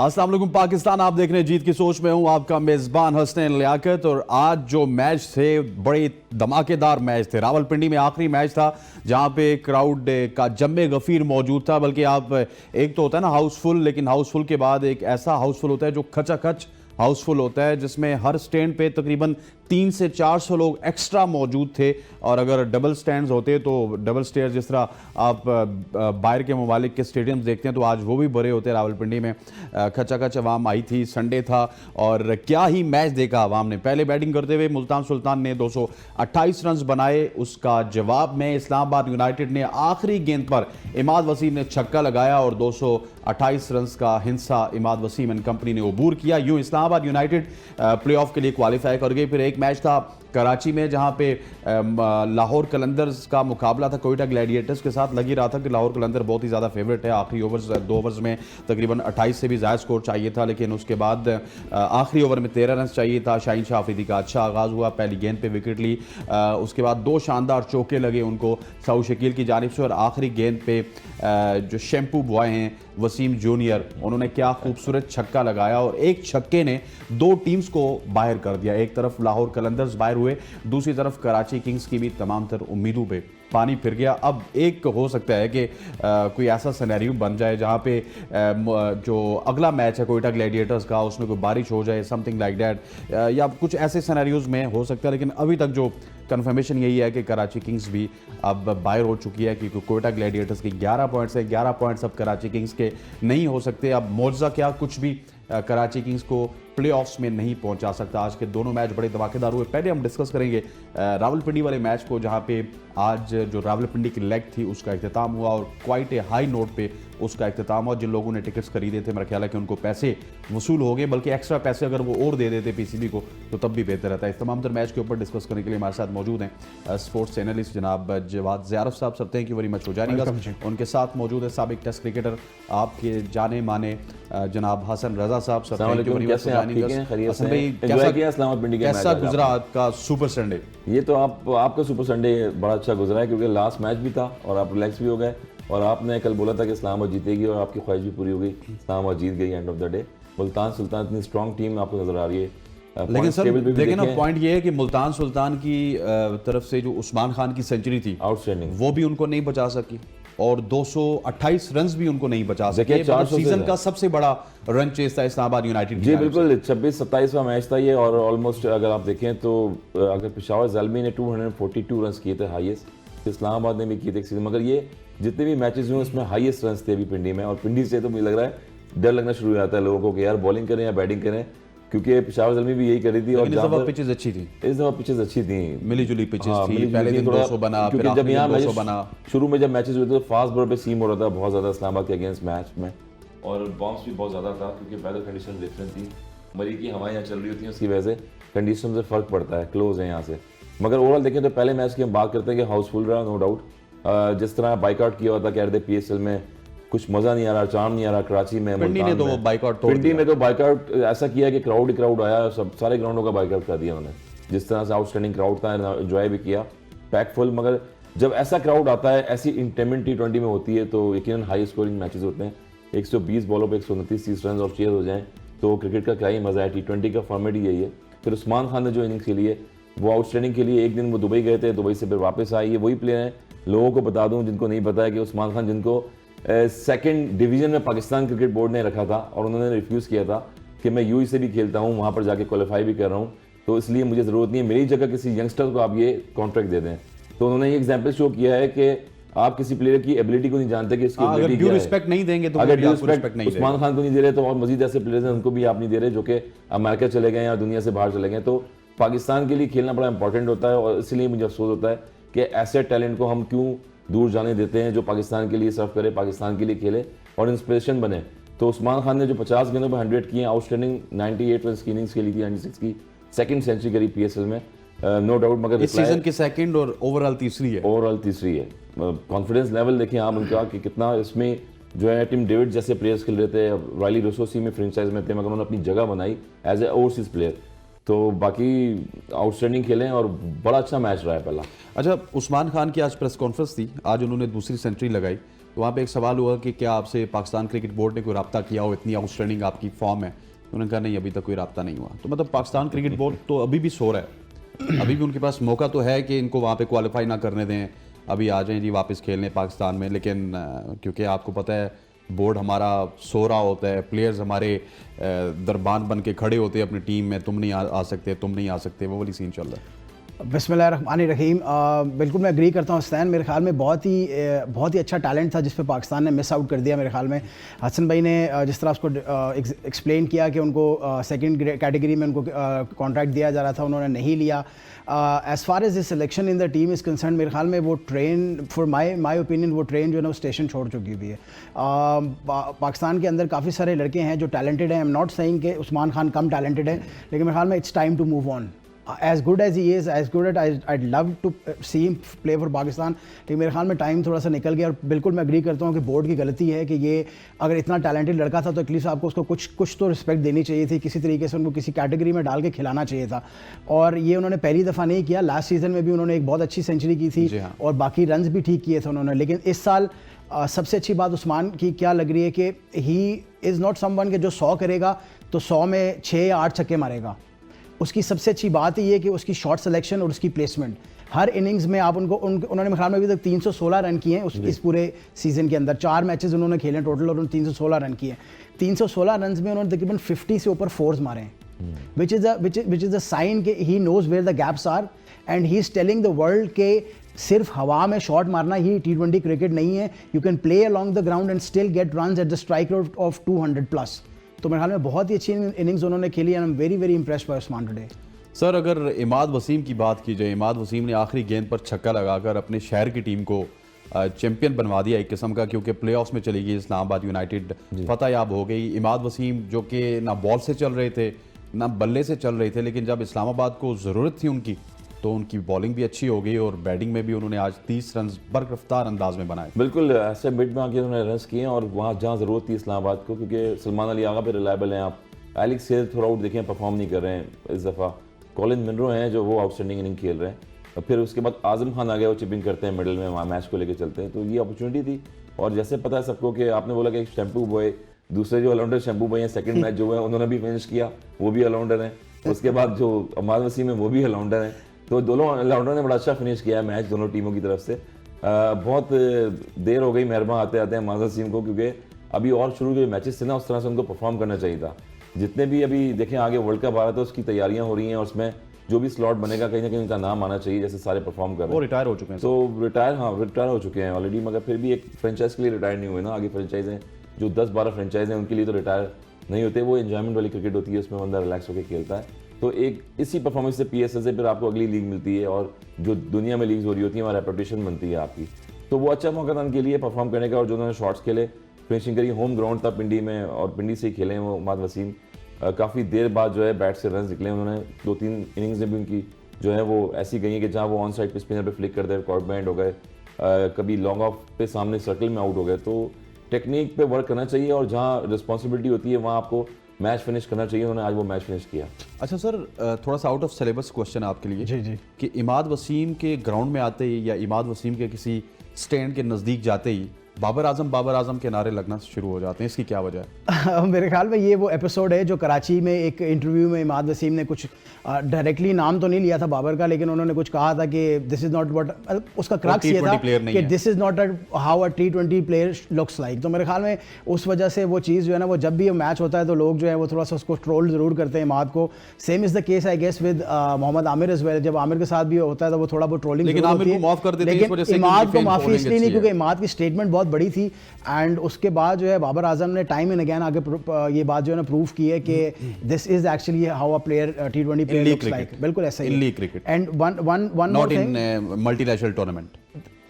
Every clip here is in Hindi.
अस्सलाम वालेकुम पाकिस्तान, आप देख रहे हैं जीत की सोच में हूं आपका मेजबान हसनैन लियाकत। और आज जो मैच थे बड़े धमाकेदार मैच थे। रावलपिंडी में आखिरी मैच था जहां पे क्राउड का जम्मे गफीर मौजूद था। बल्कि आप एक तो होता है ना हाउसफुल, लेकिन हाउसफुल के बाद एक ऐसा हाउसफुल होता है जो खचाखच हाउसफुल होता है, जिसमें हर स्टैंड पे तकरीबन 300 से 400 लोग एक्स्ट्रा मौजूद थे। और अगर डबल स्टैंड्स होते तो डबल स्टेयर जिस तरह आप बाहर के ममालिक के स्टेडियम्स देखते हैं तो आज वो भी भरे होते। रावलपिंडी में खचाखच अवाम आई थी, संडे था और क्या ही मैच देखा अवाम ने। पहले बैटिंग करते हुए मुल्तान सुल्तान ने 228 रन बनाए। उसका जवाब में इस्लामाबाद यूनाइटेड ने आखिरी गेंद पर इमाद वसीम ने छक्का लगाया और 228 रन का हिस्सा इमाद वसीम एंड कंपनी ने अबूर किया। यूं इस्लामाबाद यूनाइटेड प्लेऑफ के लिए क्वालिफाई कर गई। फिर एक मैच था कराची में जहां पे लाहौर कलंदर्स का मुकाबला था कोयटा ग्लैडिएटर्स के साथ। लग ही रहा था कि लाहौर कलंदर बहुत ही ज़्यादा फेवरेट है। आखिरी ओवर्स 2 ओवर्स में तकरीबन 28 से भी ज़्यादा स्कोर चाहिए था, लेकिन उसके बाद आखिरी ओवर में 13 रन चाहिए था। शाहीन शाह अफरीदी का अच्छा आगाज़ हुआ, पहली गेंद पे विकेट ली। उसके बाद 2 शानदार चौके लगे उनको साउथ शकील की जानिब से। और आखिरी गेंद पे जो शैम्पू बॉय हैं वसीम जूनियर, उन्होंने क्या खूबसूरत छक्का लगाया और एक छक्के ने 2 टीम्स को बाहर कर दिया। एक तरफ लाहौर कलंदर्स बाहर हुए, दूसरी तरफ कराची किंग्स की भी तमाम तर उम्मीदों पे पानी फिर गया। अब एक हो सकता है कि कोई ऐसा सिनेरियो बन जाए जहां पे जो अगला मैच है कोयटा ग्लैडिएटर्स का उसमें कोई बारिश हो जाए, समथिंग लाइक दैट, या कुछ ऐसे सिनेरियोज में हो सकता है। लेकिन अभी तक जो कंफर्मेशन यही है कि कराची किंग्स भी अब बाहर हो चुकी है, क्योंकि कोयटा ग्लैडिएटर्स के 11 पॉइंट्स है। 11 पॉइंट्स अब कराची किंग्स के नहीं हो सकते। अब मौजज़ा क्या, कुछ भी कराची किंग्स को प्लेऑफ्स में नहीं पहुंचा सकता। आज के दोनों मैच बड़े धमाकेदार हुए। पहले हम डिस्कस करेंगे रावलपिंडी वाले मैच को, जहां पे आज जो रावलपिंडी की लेग थी उसका इख्तिताम हुआ और क्वाइट ए हाई नोट पे उसका इख्तिताम हुआ। जिन लोगों ने टिकट्स खरीदे थे मेरा ख्याल है कि उनको पैसे वसूल हो गए, बल्कि एक्स्ट्रा पैसे अगर वो और दे देते पीसीबी को तो तब भी बेहतर रहता है। इस तमाम तर मैच के ऊपर डिस्कस करने के लिए हमारे साथ मौजूद हैं स्पोर्ट्स एनालिस्ट जनाब जवाद ज़ियारफ साहब। Sir thank you very much for joining अस। उनके साथ मौजूद है साबिक टेस्ट क्रिकेटर आपके जाने माने जनाब Hasan Raza sahab. Sir thank you very much for joining us. Hasan भाई कैसा गुजरा आपका सुपर संडे? ये तो आपका सुपर संडे बड़ा अच्छा गुजरा है, क्योंकि लास्ट मैच भी था और आप रिलैक्स भी हो गए। और आपने कल बोला था कि इस्लामाबाद जीतेगी और आपकी ख्वाहिश भी पूरी हो गई। इस्लामाबाद जीत गई end of the day. Multan Sultan इतनी स्ट्रॉन्ग टीम आपको नजर आ रही है। लेकिन सर देखिए ना, पॉइंट ये है कि मुल्तान सुल्तान की तरफ से जो उस्मान खान की सेंचुरी थी आउटस्टैंडिंग, वो भी उनको नहीं बचा सकी और 228 रन भी उनको नहीं बचा सके। सीजन का सबसे बड़ा रन चेस था इस्लामाबाद यूनाइटेड। जी बिल्कुल, 26-27वां मैच था ये। और ऑलमोस्ट अगर आप देखें तो अगर पेशावर ज़ल्मी ने 242 रन किए थे हाईएस्ट, इस्लामाबाद ने भी किए थे सीजन। मगर ये जितने भी मैचेस हुए उसमें हाईएस्ट रन थे अभी पिंडी में। और पिंडी से तो मुझे लग रहा है डर लगना शुरू हो जाता है लोगों को कि यार बॉलिंग करें या बैटिंग करें, क्योंकि पेशावर ज़ल्मी भी यही कर रही थी। और इस दफा पिचेस अच्छी थी, इस दफा पिचेस अच्छी थी, मिली जुली पिचेस थी। पहले दिन 200 बना, फिर जब यहाँ 200 बना। शुरू में जब मैचेस हुए थे तो फास्ट बॉल पे सीम हो रहा था बहुत ज़्यादा इस्लामाबाद के अगेंस्ट मैच में, और बाउंस भी बहुत ज़्यादा था क्योंकि वेदर कंडीशन डिफरेंट थी। मरी की हवाएं यहाँ चल रही होती हैं, उसकी वजह से कंडीशन से फ़र्क पड़ता है। क्लोज है यहाँ से। मगर ओवरऑल देखें तो पहले मैच की हम बात करते हैं कि हाउसफुल रहा, नो डाउट। जिस तरह बाइकआउट किया हुआ था, कह रहे थे पीएसएल में कुछ मजा नहीं आ रहा, चार्म नहीं आ रहा। कराची में पिंडी ने तो बाइकआउट तोड़ दिया। पिंडी में तो बाइकआउट ऐसा किया कि क्राउड आया, सब सारे ग्राउंडों का बाइकआउट कर दिया उन्होंने। जिस तरह से आउटस्टैंडिंग क्राउड था, एंजॉय भी किया, पैक फुल। मगर जब ऐसा क्राउड आता है, ऐसी इंटेनमेंट T20 में होती है तो यकीनन हाई स्कोरिंग मैचेस होते हैं। 120 बॉलों पे 129-30 रन और चेज हो जाएं तो क्रिकेट का क्या ही मजा है। T20 का फॉर्मेट ही यही है। फिर उस्मान खान ने जो इनिंग्स खेली है वो आउटस्टैंडिंग के लिए। एक दिन वो दुबई गए थे, दुबई से फिर वापस आए। ये वही प्लेयर हैं, लोगों को बता दूं जिनको नहीं पता है, कि उस्मान खान जिनको सेकंड डिवीजन में पाकिस्तान क्रिकेट बोर्ड ने रखा था और उन्होंने रिफ्यूज़ किया था कि मैं यूई से भी खेलता हूं, वहां पर जाके क्वालिफाई भी कर रहा हूं, तो इसलिए मुझे ज़रूरत नहीं है, मेरी जगह किसी यंगस्टर को आप ये कॉन्ट्रैक्ट दे दें। तो उन्होंने ये एग्जाम्पल शो किया है कि आप किसी प्लेयर की एबिलिटी को नहीं जानते कि इसकी अगर ड्यू रिस्पेक्ट नहीं देंगे तो अगर ड्यू रिस्पेक्ट उस्मान खान को नहीं दे रहे तो और मजीद ऐसे प्लेयर्स हैं उनको भी आप नहीं दे रहे जो कि अमेरिका चले गए या दुनिया से बाहर चले गए। तो पाकिस्तान के लिए खेलना बड़ा इंपॉर्टेंट होता है और इसलिए मुझे अफसोस होता है कि ऐसे टैलेंट को हम क्यों दूर जाने देते हैं जो पाकिस्तान के लिए सर्व करे, पाकिस्तान के लिए खेले और इंस्पिरेशन बने। तो उस्मान खान ने जो 50 गेंदों पर 100 किए, आउटस्टैंडिंग 98 रन की इनिंग्स खेली थी, 96 की सेकंड सेंचुरी करी पीएसएल में, नो डाउट। मगर इस सीजन की सेकंड और ओवरऑल तीसरी है। ओवरऑल तीसरी है। कॉन्फिडेंस लेवल देखिए आप उनका कि कितना इसमें जो है टिम डेविड जैसे प्लेयर्स खेल रहे थे, रायली रोसोसी में फ्रेंचाइज में थे, मगर उन्होंने अपनी जगह बनाई एज ए ओवरसीज प्लेयर। तो बाकी आउटस्टैंडिंग खेले और बड़ा अच्छा मैच रहा है पहला। अच्छा, उस्मान खान की आज प्रेस कॉन्फ्रेंस थी, आज उन्होंने दूसरी सेंचुरी लगाई तो वहाँ पे एक सवाल हुआ कि क्या आपसे पाकिस्तान क्रिकेट बोर्ड ने कोई रब्ता किया हो, इतनी आउटस्टैंडिंग आपकी फॉर्म है? तो उन्होंने कहा नहीं, अभी तक कोई रब्ता नहीं हुआ। तो मतलब पाकिस्तान क्रिकेट बोर्ड तो अभी भी सो रहा है, अभी भी उनके पास मौका तो है कि इनको वहाँ पे क्वालिफाई ना करने दें, अभी आ जाएं जी वापस खेलने पाकिस्तान में। लेकिन क्योंकि आपको पता है बोर्ड हमारा सो रहा होता है, प्लेयर्स हमारे दरबान बन के खड़े होते हैं अपनी टीम में, तुम नहीं आ सकते, तुम नहीं आ सकते, वो वाली सीन चल रहा है। बिस्मिल्लाहिर्रहमानिर्रहीम। बिल्कुल मैं एग्री करता हूँ हुसैन, मेरे ख्याल में बहुत ही अच्छा टैलेंट था जिस पे पाकिस्तान ने मिस आउट कर दिया। मेरे ख्याल में हसन भाई ने जिस तरह उसको एक्सप्लेन किया कि उनको सेकंड कैटेगरी में उनको कॉन्ट्रैक्ट दिया जा रहा था, उन्होंने नहीं लिया। As far as the selection in the team is concern, मेरे ख्याल में वो ट्रेन फॉर माई ओपिनियन वो ट्रेन जो है ना वो स्टेशन छोड़ चुकी हुई है। पाकिस्तान के अंदर काफ़ी सारे लड़के हैं जो टैलेंटेड हैं। आई एम नॉट सेइंग कि उस्मान खान कम टैलेंटेड है, लेकिन मेरे ख्याल में it's time to move on. As good as he is, as good as I'd love to see him play for Pakistan, लेकिन मेरे ख्याल में टाइम थोड़ा सा निकल गया। और बिल्कुल मैं एग्री करता हूँ कि बोर्ड की गलती है कि ये अगर इतना टैलेंटेड लड़का था तो एटलीस्ट आपको उसको कुछ तो रिस्पेक्ट देनी चाहिए थी, किसी तरीके से उनको किसी कैटेगरी में डाल के खिलाना चाहिए था। और ये उन्होंने पहली दफ़ा नहीं किया, लास्ट सीज़न में भी उन्होंने एक बहुत अच्छी सेंचुरी की थी और बाकी रन्स भी ठीक किए थे उन्होंने। लेकिन इस साल सबसे अच्छी बात उस्मान की क्या लग रही है कि ही इज़ नॉट समवन के जो 100 करेगा तो 100 में 6 या 8 छक्के मारेगा। उसकी सबसे अच्छी बात ये है कि उसकी शॉट सिलेक्शन और उसकी प्लेसमेंट हर इनिंग्स में आप उन्होंने मेरे ख्याल में अभी तक 316 रन किए हैं इस पूरे सीज़न के अंदर। 4 मैचेस उन्होंने खेले टोटल और उन्होंने 316 रन किए। 316 रन में उन्होंने तकरीबन 50 से ऊपर फोर्स मारे हैं, विच इज़ अ साइन कि he knows where the gaps are and he is telling the world के सिर्फ हवा में शॉट मारना ही T20 क्रिकेट नहीं है। You can play along the ground and still get run at the strike rate of 200+। तो मेरे ख्याल में बहुत ही अच्छी इनिंग्स उन्होंने खेली and I am very very impressed by Usman today. Sir अगर इमाद वसीम की बात की जाए, इमाद वसीम ने आखिरी गेंद पर छक्का लगाकर अपने शहर की टीम को चैंपियन बनवा दिया एक किस्म का, क्योंकि प्लेऑफ्स में चली गई इस्लामाबाद यूनाइटेड, फतह याब हो गई। इमाद वसीम जो कि ना बॉल से चल रहे थे ना बल्ले से चल रहे थे, लेकिन जब इस्लामाबाद को ज़रूरत थी उनकी तो उनकी बॉलिंग भी अच्छी हो गई और बैटिंग में भी उन्होंने आज 30 रन बरकफ्तार अंदाज में बनाए। बिल्कुल ऐसे मिड में आके उन्होंने रन किए और वहाँ जहाँ ज़रूरत थी इस्लामाबाद को, क्योंकि सलमान अली आगा पे रिलायबल हैं। आप एलेक्स हेल थ्रू आउट देखें परफॉर्म नहीं कर रहे हैं इस दफ़ा। कॉलिन मिनरो हैं जो वो आउटस्टैंडिंग इनिंग खेल रहे हैं। और फिर उसके बाद आजम खान आ गया, वो चिपिंग करते हैं मिडल में, वहाँ मैच को लेकर चलते हैं। तो ये अपॉर्चुनिटी थी। और जैसे पता है सबको कि आपने बोला कि एक शैम्पू बॉय, दूसरे जो ऑलराउंडर शैम्पू बॉय हैं, सेकंड मैच जो है उन्होंने भी फिनिश किया, वो भी ऑलराउंडर हैं। उसके बाद जो इमाद वसीम है वो भी ऑलराउंडर हैं। तो दोनों ऑलराउंडर ने बड़ा अच्छा फिनिश किया है मैच दोनों टीमों की तरफ से। बहुत देर हो गई मेहरबान आते आते हैं इमाद वसीम को, क्योंकि अभी और शुरू के मैचेस थे ना, उस तरह से उनको परफॉर्म करना चाहिए था। जितने भी अभी देखें आगे वर्ल्ड कप आ रहा था उसकी तैयारियां हो रही हैं और उसमें जो भी स्लॉट बनेगा कहीं ना कहीं उनका नाम आना चाहिए, जैसे सारे परफॉर्म कर रहे हैं। वो रिटायर हो चुके हैं तो रिटायर हो चुके हैं ऑलरेडी, मगर फिर भी एक फ्रेंचाइज के लिए रिटायर नहीं हुए ना। आगे फ्रेंचाइज हैं जो 10-12 फ्रेंचाइज हैं उनके लिए तो रिटायर नहीं होते। वो एंजॉयमेंट वाली क्रिकेट होती है, उसमें बंदा रिलैक्स होकर खेलता है। तो एक इसी परफॉर्मेंस से PSL से फिर आपको अगली लीग मिलती है और जो दुनिया में लीग्स हो रही होती है वहाँ रेपुटेशन बनती है आपकी। तो वो अच्छा मौका था उनके लिए परफॉर्म करने का। और जो उन्होंने शॉट्स खेले, फिनिशिंग करी, होम ग्राउंड था पिंडी में और पिंडी से ही खेले हैं वो इमाद वसीम। काफ़ी देर बाद जो है बैट से रन निकले उन्होंने। 2-3 इनिंग्स में भी उनकी जो है वो ऐसी गई है कि जहाँ वो ऑन साइड पे स्पिनर पे फ्लिक करते हैं, कॉर्ड बैंड हो गए, कभी लॉन्ग ऑफ पे सामने सर्कल में आउट हो गए। तो टेक्निक पे वर्क करना चाहिए और जहाँ रिस्पॉन्सिबिलिटी होती है वहाँ आपको मैच फिनिश करना चाहिए। उन्होंने आज वो मैच फिनिश किया। अच्छा सर, थोड़ा सा आउट ऑफ सिलेबस क्वेश्चन आपके लिए जी कि इमाद वसीम के ग्राउंड में आते ही या इमाद वसीम के किसी स्टैंड के नज़दीक जाते ही बाबर आजम के नारे लगना शुरू हो जाते हैं, इसकी क्या वजह है? मेरे ख्याल में ये वो एपिसोड है जो कराची में एक इंटरव्यू में इमाद वसीम ने कुछ डायरेक्टली नाम तो नहीं लिया था बाबर का, लेकिन उन्होंने कुछ कहा था कि दिस इज़ नॉट व्हाट, उसका क्रक्स ये था कि this is not how a T20 player looks like. तो मेरे ख्याल में उस वजह से वो चीज़ जो है ना, वो जब भी ये मैच होता है तो लोग जो है वो थोड़ा सा उसको ट्रोल ज़रूर करते हैं इमाद को। Same is the case I guess with Mohammad Amir as well. जब आमिर के साथ भी होता है तो वो थोड़ा बहुत ट्रोलिंग, लेकिन आमिर को माफ़ कर देते हैं इस वजह से, इमाद को माफ़ी इसलिए नहीं क्योंकि इमाद की स्टेटमेंट बहुत बड़ी थी। एंड उसके बाद जो है बाबर आजम ने टाइम एंड अगेन आगे ये बात जो है ना प्रूव की है कि this is actually how a player T20 player looks like. बिल्कुल ऐसा ही in league cricket and one not in multinational tournament.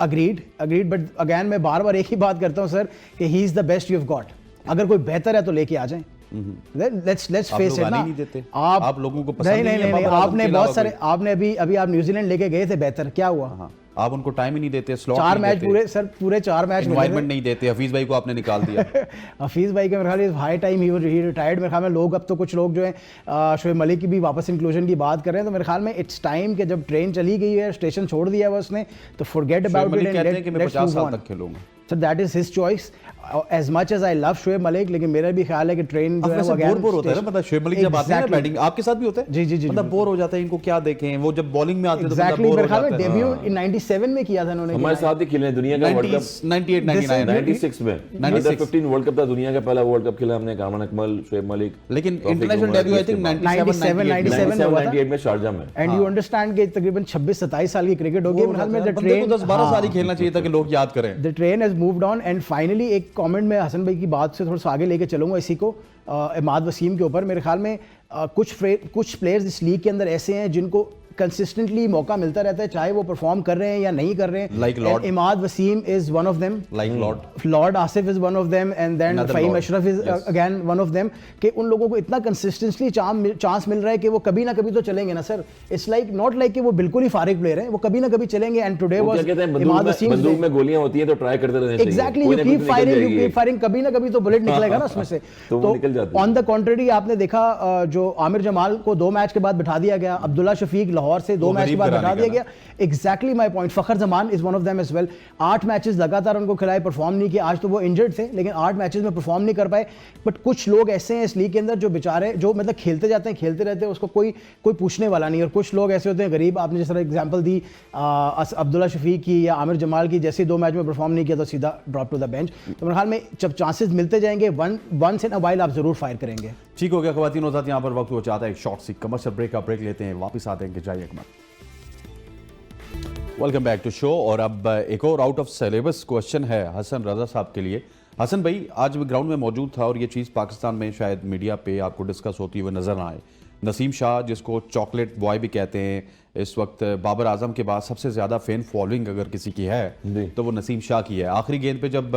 Agreed but again मैं बार बार एक ही बात करता हूँ सर कि he is the best you have got. अगर कोई बेहतर है तो लेके आ जाएं। लेट्स फेस इट ना। आप लोगों को पसंद नहीं, आपने बहुत सारे, आपने अभी आप न्यूजीलैंड लेके गए थे, बेहतर क्या हुआ? आप उनको टाइम ही नहीं देते, स्लॉट 4 मैच पूरे 4 मैच इन्वायरमेंट नहीं देते। हफीज भाई को आपने निकाल दिया। हफीज भाई के मेरे ख्याल हाई टाइम ही रिटायर्ड। मेरे ख्याल में लोग अब तो कुछ लोग जो है शोएब मलिक की भी वापस इंक्लूजन की बात कर रहे हैं। तो मेरे ख्याल में इट्स टाइम कि जब ट्रेन चली गई है, स्टेशन छोड़ दिया है उसने, तो forget about it and let's move on. So that is his choice as much as I love Shoaib Malik, लेकिन मेरा भी ख्याल है कि ट्रेन जो है वो बोर बोर होता है ना, मतलब शोएब मलिक जब आते हैं ना बैटिंग, आपके साथ भी होता है? जी जी जी, मतलब बोर हो जाता है, इनको क्या देखें, वो जब बॉलिंग में आते हैं तो बंदा एग्जैक्टली बोर हो मेरे ख्याल जाता में है। डेब्यू इन 97 में किया था उन्होंने। हमारे साथ ही खेले हैं दुनिया का वर्ल्ड कप 98 99 96 में, अंडर 15 वर्ल्ड कप था, दुनिया का पहला वर्ल्ड कप खेला हमने, कामरान अकमल, शोएब मलिक, लेकिन इंटरनेशनल डेब्यू आई थिंक 97 98 में शारजा में। एंड यू अंडरस्टैंड कि तकरीबन 26-27 साल की क्रिकेट हो गई मेरे ख्याल में। द बंदे ट्रेन को 10-12 साल ही खेलना चाहिए था कि लोग याद करें। The train has moved on and finally एक कमेंट में हसन भाई की बात से थोड़ा सा आगे लेके चलूंगा इसी को, इमाद वसीम के ऊपर। मेरे ख्याल में कुछ प्लेयर्स इस लीग के अंदर ऐसे हैं जिनको कंसिस्टेंटली मौका मिलता रहता है, चाहे वो परफॉर्म कर रहे हैं या नहीं कर रहे हैं। Like Lord. Imad Wasim is one of them, like Lord Asif is one of them, and then Another Faheem Lord. Ashraf is again one of them, कि उन लोगों को इतना कंसिस्टेंटली चांस मिल रहा है कि वो कभी ना कभी तो चलेंगे ना sir. It's like not like कि वो बिल्कुल ही फारिग प्लेयर हैं, वो कभी ना कभी चलेंगे। एंड टुडे वो वाज क्या कहते हैं, इमाद वसीम बंदूक में गोलियां होती हैं तो ट्राई करते रहना चाहिए। एग्जैक्टली, कोई यू ना कोई कीप तो फायरिंग, निकल यू जाएगी। कीप फायरिंग, कभी ना कभी तो बुलेट निकलेगा ना उसमें से। तो वो निकल जाती है। ऑन द कॉन्ट्ररी आपने देखा जो आमिर जमाल को 2 मैच के बाद बिठा दिया गया, अब्दुल्ला शफीक लाहौर से 2 मैच के बाद बिठा दिया गया। Exactly my point. Fakhar Zaman is one of them as well. 8 matches लगातार उनको खिलाए, परफॉर्म नहीं किया। आज तो वो इंजर्ड थे लेकिन 8 मैचेस में परफॉर्म नहीं कर पाए। बट कुछ लोग ऐसे हैं इस लीग के अंदर जो बेचारे, जो मतलब खेलते जाते हैं, खेलते रहते हैं, उसको कोई पूछने वाला नहीं। और कुछ लोग ऐसे होते हैं गरीब, आपने जिस तरह एग्जांपल दी अब्दुल्ला शफीक की या आमिर जमाल की, जैसे 2 मैच में परफॉर्म नहीं किया तो सीधा ड्रॉप टू द बेंच। तो मेरे ख्याल में जब चांसेस मिलते जाएंगे वंस इन अ वाइल आप जरूर फायर करेंगे। ठीक हो गया खवातीन और साथ, यहाँ पर वक्त हो चाहता है एक शॉर्ट सी कमर्शियल ब्रेक का ब्रेक लेते हैं, वापस आते हैं कि जाइए Akmal. Welcome back to show. और अब एक और आउट ऑफ सिलेबस क्वेश्चन है हसन रजा साहब के लिए। हसन भाई, आज मैं ग्राउंड में मौजूद था और ये चीज़ पाकिस्तान में शायद मीडिया पे आपको डिस्कस होती हुई नजर ना आए। नसीम शाह, जिसको चॉकलेट बॉय भी कहते हैं, इस वक्त बाबर आजम के बाद सबसे ज़्यादा फैन फॉलोइंग अगर किसी की है तो वो नसीम शाह की है। आखिरी गेंद पे जब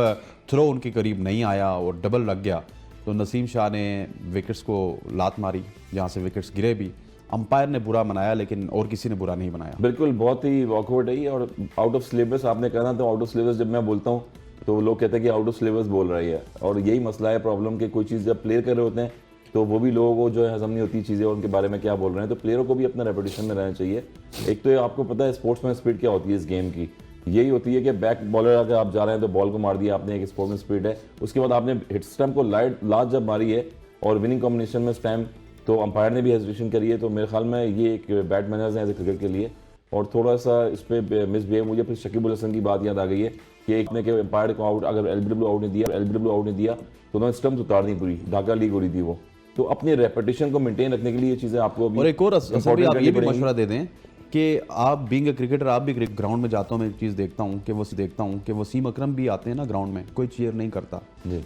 थ्रो उनके करीब नहीं आया और डबल लग गया तो नसीम शाह ने विकेट्स को लात मारी, जहाँ से विकेट्स गिरे भी। अंपायर ने बुरा मनाया लेकिन और किसी ने बुरा नहीं मनाया। बिल्कुल, बहुत ही ऑकवर्ड है ये। और आउट ऑफ सिलेबस आपने कहा ना, तो आउट ऑफ सिलेबस जब मैं बोलता हूँ तो लोग कहते हैं कि आउट ऑफ सिलेबस बोल रही है। और यही मसला है, प्रॉब्लम कि कोई चीज़ जब प्लेयर कर रहे होते हैं तो वो भी लोगों को जो है हजम नहीं होती चीज़ें और उनके बारे में क्या बोल रहे हैं। तो प्लेयरों को भी अपना रेपुटेशन में रहना चाहिए। एक तो ये आपको पता है स्पोर्ट्समैन स्पिरिट क्या होती है इस गेम की, यही होती है कि बैक बॉलर अगर आप जा रहे हैं तो बॉल को मार दिया आपने, एक स्पोर्ट्समैन स्पिरिट है। उसके बाद आपने हिट स्टंप को लास्ट जब मारी है और विनिंग कॉम्बिनेशन में स्टैम्प, तो अंपायर ने भी हेजिटेशन करी है। तो मेरे ख्याल में ये एक बैड मैनर्स हैं एज ए क्रिकेट के लिए। और थोड़ा सा इस पर मिसबिहेव, मुझे फिर शकीब उल हसन की बात याद आ गई है कि एक ने के अंपायर को आउट, अगर एलबीडब्ल्यू आउट नहीं दिया तो उन्होंने स्टंप उतार दी पूरी। ढाका लीग हो रही थी वो। तो अपनी रेपुटेशन को मेंटेन रखने के लिए ये चीज़ें आपको और एक और आप ये भी मशवरा दे दें कि आप बीइंग अ क्रिकेटर, आप भी ग्राउंड में जाता हूँ, मैं एक चीज़ देखता हूँ कि वसीम अकरम भी आते हैं ना ग्राउंड में, कोई चीयर नहीं करता।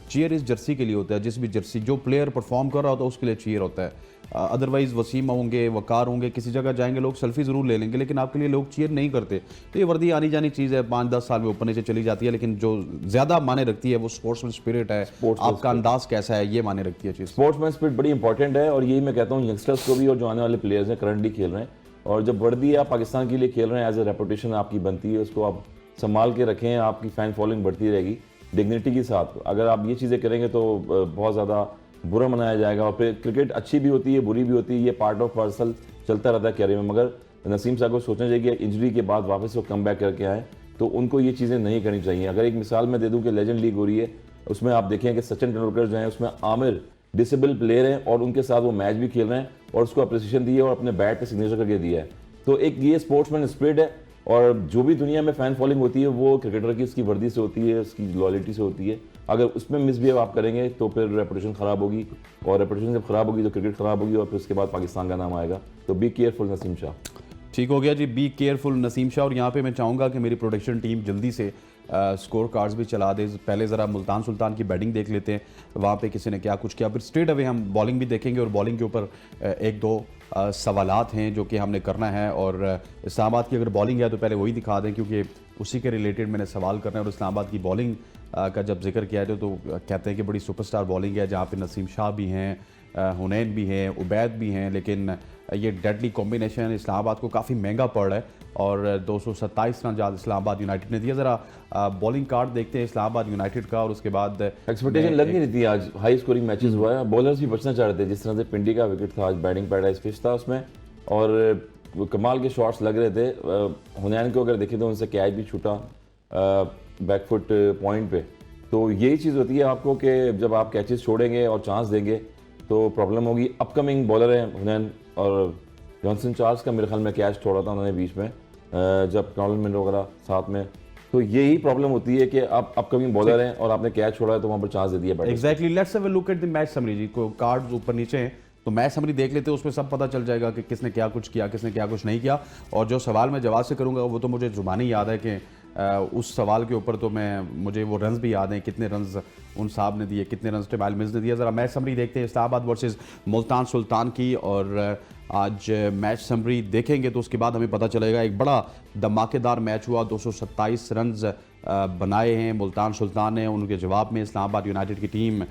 चीयर इस जर्सी के लिए होता है, जिस भी जर्सी जो प्लेयर परफॉर्म कर रहा होता है उसके लिए चीयर होता है। अदरवाइज वसीम होंगे, वकार होंगे, किसी जगह जाएंगे लोग सेल्फी ज़रूर ले लेंगे लेकिन आपके लिए लोग चीयर नहीं करते। तो ये वर्दी आनी जानी चीज़ है, 5-10 साल में ऊपर नीचे चली जाती है, लेकिन जो ज़्यादा माने रखती है वो स्पोर्ट्समैन स्पिरिट है, आपका अंदाज कैसा है, ये माने रखती है चीज़। स्पोर्ट्समैन स्पिरिट बड़ी इंपॉर्टेंट है। और यही मैं कहता हूँ यंगस्टर्स को भी और जो आने वाले प्लेयर्स हैं करंटली खेल रहे हैं, और जब वर्दी आप पाकिस्तान के लिए खेल रहे हैं, एज ए रेपुटेशन आपकी बनती है, उसको आप संभाल के रखें, आपकी फ़ैन फॉलोइंग बढ़ती रहेगी डिग्निटी के साथ। अगर आप ये चीज़ें करेंगे तो बहुत ज़्यादा बुरा मनाया जाएगा। और फिर क्रिकेट अच्छी भी होती है, बुरी भी होती है, ये पार्ट ऑफ पार्सल चलता रहता है कैरियर में। मगर नसीम साहब को सोचना चाहिए कि इंजरी के बाद वापस वो कम बैक करके आए, तो उनको ये चीज़ें नहीं करनी चाहिए। अगर एक मिसाल मैं दे दूँ कि लेजेंड लीग हो रही है, उसमें आप देखें कि सचिन तेंदुलकर जो है उसमें आमिर डिसेबल प्लेयर हैं और उनके साथ वो मैच भी खेल रहे हैं और उसको अप्रिसिएशन दी है और अपने बैट पे सिग्नेचर करके दिया है। तो एक ये स्पोर्ट्समैन स्पिरिट है। और जो भी दुनिया में फैन फॉलोइंग होती है वो क्रिकेटर की उसकी वर्दी से होती है, उसकी लॉयल्टी से होती है। अगर उसमें मिसबिहेव आप करेंगे तो फिर रेपुटेशन ख़राब होगी, और रेपुटेशन जब ख़राब होगी तो क्रिकेट ख़राब होगी और फिर उसके बाद पाकिस्तान का नाम आएगा। तो बी केयरफुल नसीम शाह। ठीक हो गया जी, बी केयरफुल नसीम शाह। और यहाँ पे मैं चाहूँगा कि मेरी प्रोडक्शन टीम जल्दी से स्कोर कार्ड्स भी चला दे। पहले ज़रा मुल्तान सुल्तान की बैटिंग देख लेते हैं, वहाँ पे किसी ने क्या कुछ किया, फिर स्ट्रेट अवे हम बॉलिंग भी देखेंगे। और बॉलिंग के ऊपर 1-2 सवालात हैं जो कि हमने करना है। और इस्लामाबाद की अगर बॉलिंग है तो पहले वही दिखा दें क्योंकि उसी के रिलेटेड मैंने सवाल करना है। और इस्लामाबाद की बॉलिंग का जब जिक्र किया जाए तो कहते हैं कि बड़ी सुपरस्टार बॉलिंग है, जहाँ पे नसीम शाह भी हैं, हुनैन भी हैं, उबैद भी हैं, लेकिन ये डेडली कॉम्बिनेशन इस्लामाबाद को काफ़ी महंगा पड़ रहा है। और 227 रन ज़्यादा इस्लामाबाद यूनाइटेड ने दिया। ज़रा बॉलिंग कार्ड देखते हैं इस्लामाबाद यूनाइटेड का। और उसके बाद एक्सपेक्टेशन लग नहीं रही थी, आज हाई स्कोरिंग मैचेस हुआ है, बॉलर्स भी बचना चाह रहे थे। जिस तरह से पिंडी का विकेट था आज, बैटिंग पैराडाइज फिश था उसमें, और कमाल के शॉट्स लग रहे थे। हुनैन को अगर देखें तो उनसे कैच भी छूटा, बैकफुट पॉइंट पे, तो यही चीज़ होती है आपको कि जब आप कैचेस छोड़ेंगे और चांस देंगे तो प्रॉब्लम होगी। अपकमिंग बॉलर हैं हुनैन और जॉनसन चार्ल्स का मेरे ख्याल में कैच छोड़ा था उन्होंने बीच में जब नॉलन मिनरो वगैरह साथ में, तो यही प्रॉब्लम होती है कि आप अपकमिंग बॉलर हैं और आपने कैच छोड़ा है तो वहाँ पर चांस दे दिया। Exactly, let's have a look at the match summary जी। को कार्ड्स ऊपर नीचे हैं तो मैच समरी देख लेते हैं, उसमें सब पता चल जाएगा कि किसने क्या कुछ किया, किसने क्या कुछ नहीं किया। और जो सवाल मैं जवाब से करूंगा वो तो मुझे जुबानी याद है कि उस सवाल के ऊपर तो मुझे वो रन्स भी याद हैं, कितने रन्स उन साहब ने दिए, कितने रन्स टिमाइल मिल्स ने दिए। ज़रा मैच समरी देखते हैं इस्लामाबाद वर्सेस मुल्तान सुल्तान की, और आज मैच समरी देखेंगे तो उसके बाद हमें पता चलेगा। एक बड़ा धमाकेदार मैच हुआ, 227 रन्स बनाए हैं मुल्तान सुल्तान ने। उनके जवाब में इस्लामाबाद यूनाइटेड की टीम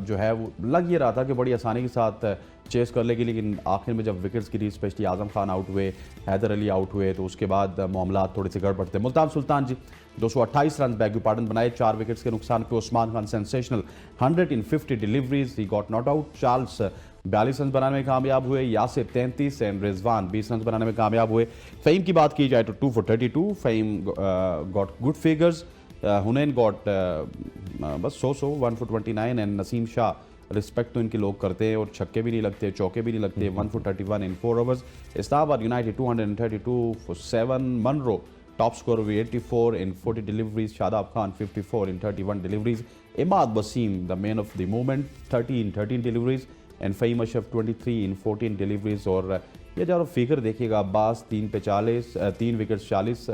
जो है वो लग ये रहा था कि बड़ी आसानी के साथ चेस कर लेगी, लेकिन आखिर में जब विकेट्स गिरी, स्पेशली आजम खान आउट हुए, हैदर अली आउट हुए, तो उसके बाद मामला थोड़े से गड़बड़ थे। मुल्तान सुल्तान जी 228 रन बैक पार्डन बनाए, 4 विकेट्स के नुकसान पे। Usman Khan sensational 150 deliveries, he got not out. Charles 42 run बनाने में कामयाब हुए, यासिर 33 एंड रिजवान 20 रन बनाने में कामयाब हुए। फ़हीम की बात की जाए तो 2 for 32, Faheem got good figures. Hunain got बस 100 1 for 29 and Naseem Shah, respect तो इनके लोग करते हैं और छक्के भी नहीं लगते, चौके भी नहीं लगते, 1 for 31 in 4 overs। Islamabad United 232 for 7, Munro top score भी 84 in 40 deliveries, Shadab Khan 54 in 31 deliveries, Imad Wasim the man of the moment 30 in 13 deliveries and Faheem Ashraf 23 in 14 deliveries. और ये जरा फिगर देखिएगा, अब्बास 3 पे 40, 3 wickets 40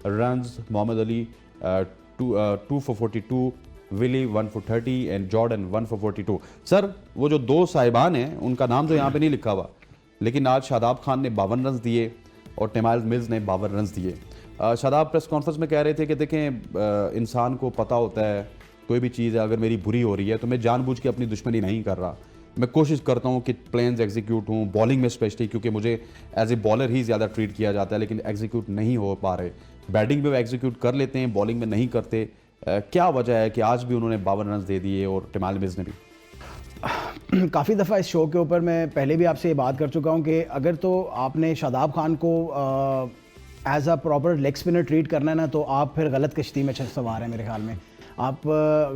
runs, Mohammad Ali 2 for 42, Willey 1 for 30 and Jordan 1 for 42। Sir वो जो दो साहिबान हैं उनका नाम तो यहाँ पे नहीं लिखा हुआ, लेकिन आज शादाब खान ने 52 रन दिए और टिमाइल मिल्स ने 52 रन दिए। शादाब प्रेस कॉन्फ्रेंस में कह रहे थे कि देखें इंसान को पता होता है कोई भी चीज़ है अगर मेरी बुरी हो रही है तो मैं जानबूझ के अपनी दुश्मनी नहीं कर रहा, मैं कोशिश करता हूँ कि प्लेन्स एग्जीक्यूट हूँ, बॉलिंग में स्पेशली, क्योंकि मुझे एज ए बॉलर ही ज़्यादा ट्रीट किया जाता है, लेकिन एग्जीक्यूट नहीं हो पा रहे। बैटिंग में वो एग्जीक्यूट कर लेते हैं, बॉलिंग में नहीं करते। क्या वजह है कि आज भी उन्होंने 52 रन दे दिए और टिमाइल मिल्स ने भी? काफ़ी दफ़ा इस शो के ऊपर मैं पहले भी आपसे ये बात कर चुका हूँ कि अगर तो आपने शादाब खान को as a proper leg spinner treat करना है ना, तो आप फिर गलत कश्ती में सवार हैं मेरे ख्याल में। आप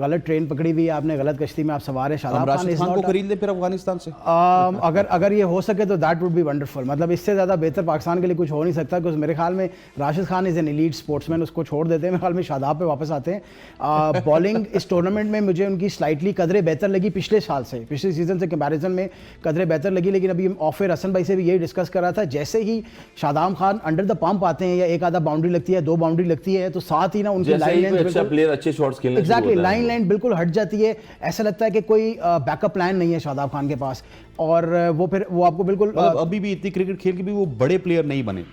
गलत ट्रेन पकड़ी हुई है आपने, गलत कश्ती में आप सवार हैं। शादाब खान को खरीद ले फिर अफगानिस्तान से, अगर ये हो सके तो दैट वुड बी वंडरफुल। मतलब इससे ज़्यादा बेहतर पाकिस्तान के लिए कुछ हो नहीं सकता, क्योंकि मेरे ख्याल में Rashid Khan is an elite sportsman, उसको छोड़ देते हैं। मेरे ख्याल में शादाब पे वापस आते हैं। बॉलिंग इस टूर्नामेंट में मुझे उनकी स्लाइटली कदरें बेहतर लगी पिछले साल से, पिछले सीजन से कंपैरिजन में कदरें बेहतर लगी। लेकिन अभी ऑफ एयर हसन भाई से भी यही डिस्कस कर रहा था, जैसे ही Shadab Khan under the pump आते हैं या एक आधा बाउंड्री लगती है, 2 बाउंड्री लगती है, तो साथ ही ना उनकी लाइन लाइन बिल्कुल हट जाती है। ऐसा लगता है कि कोई बैकअप प्लान नहीं है शादाब खान के पास, और वो आपको बिल्कुल अभी भी इतनी क्रिकेट खेल के भी वो बड़े प्लेयर नहीं बने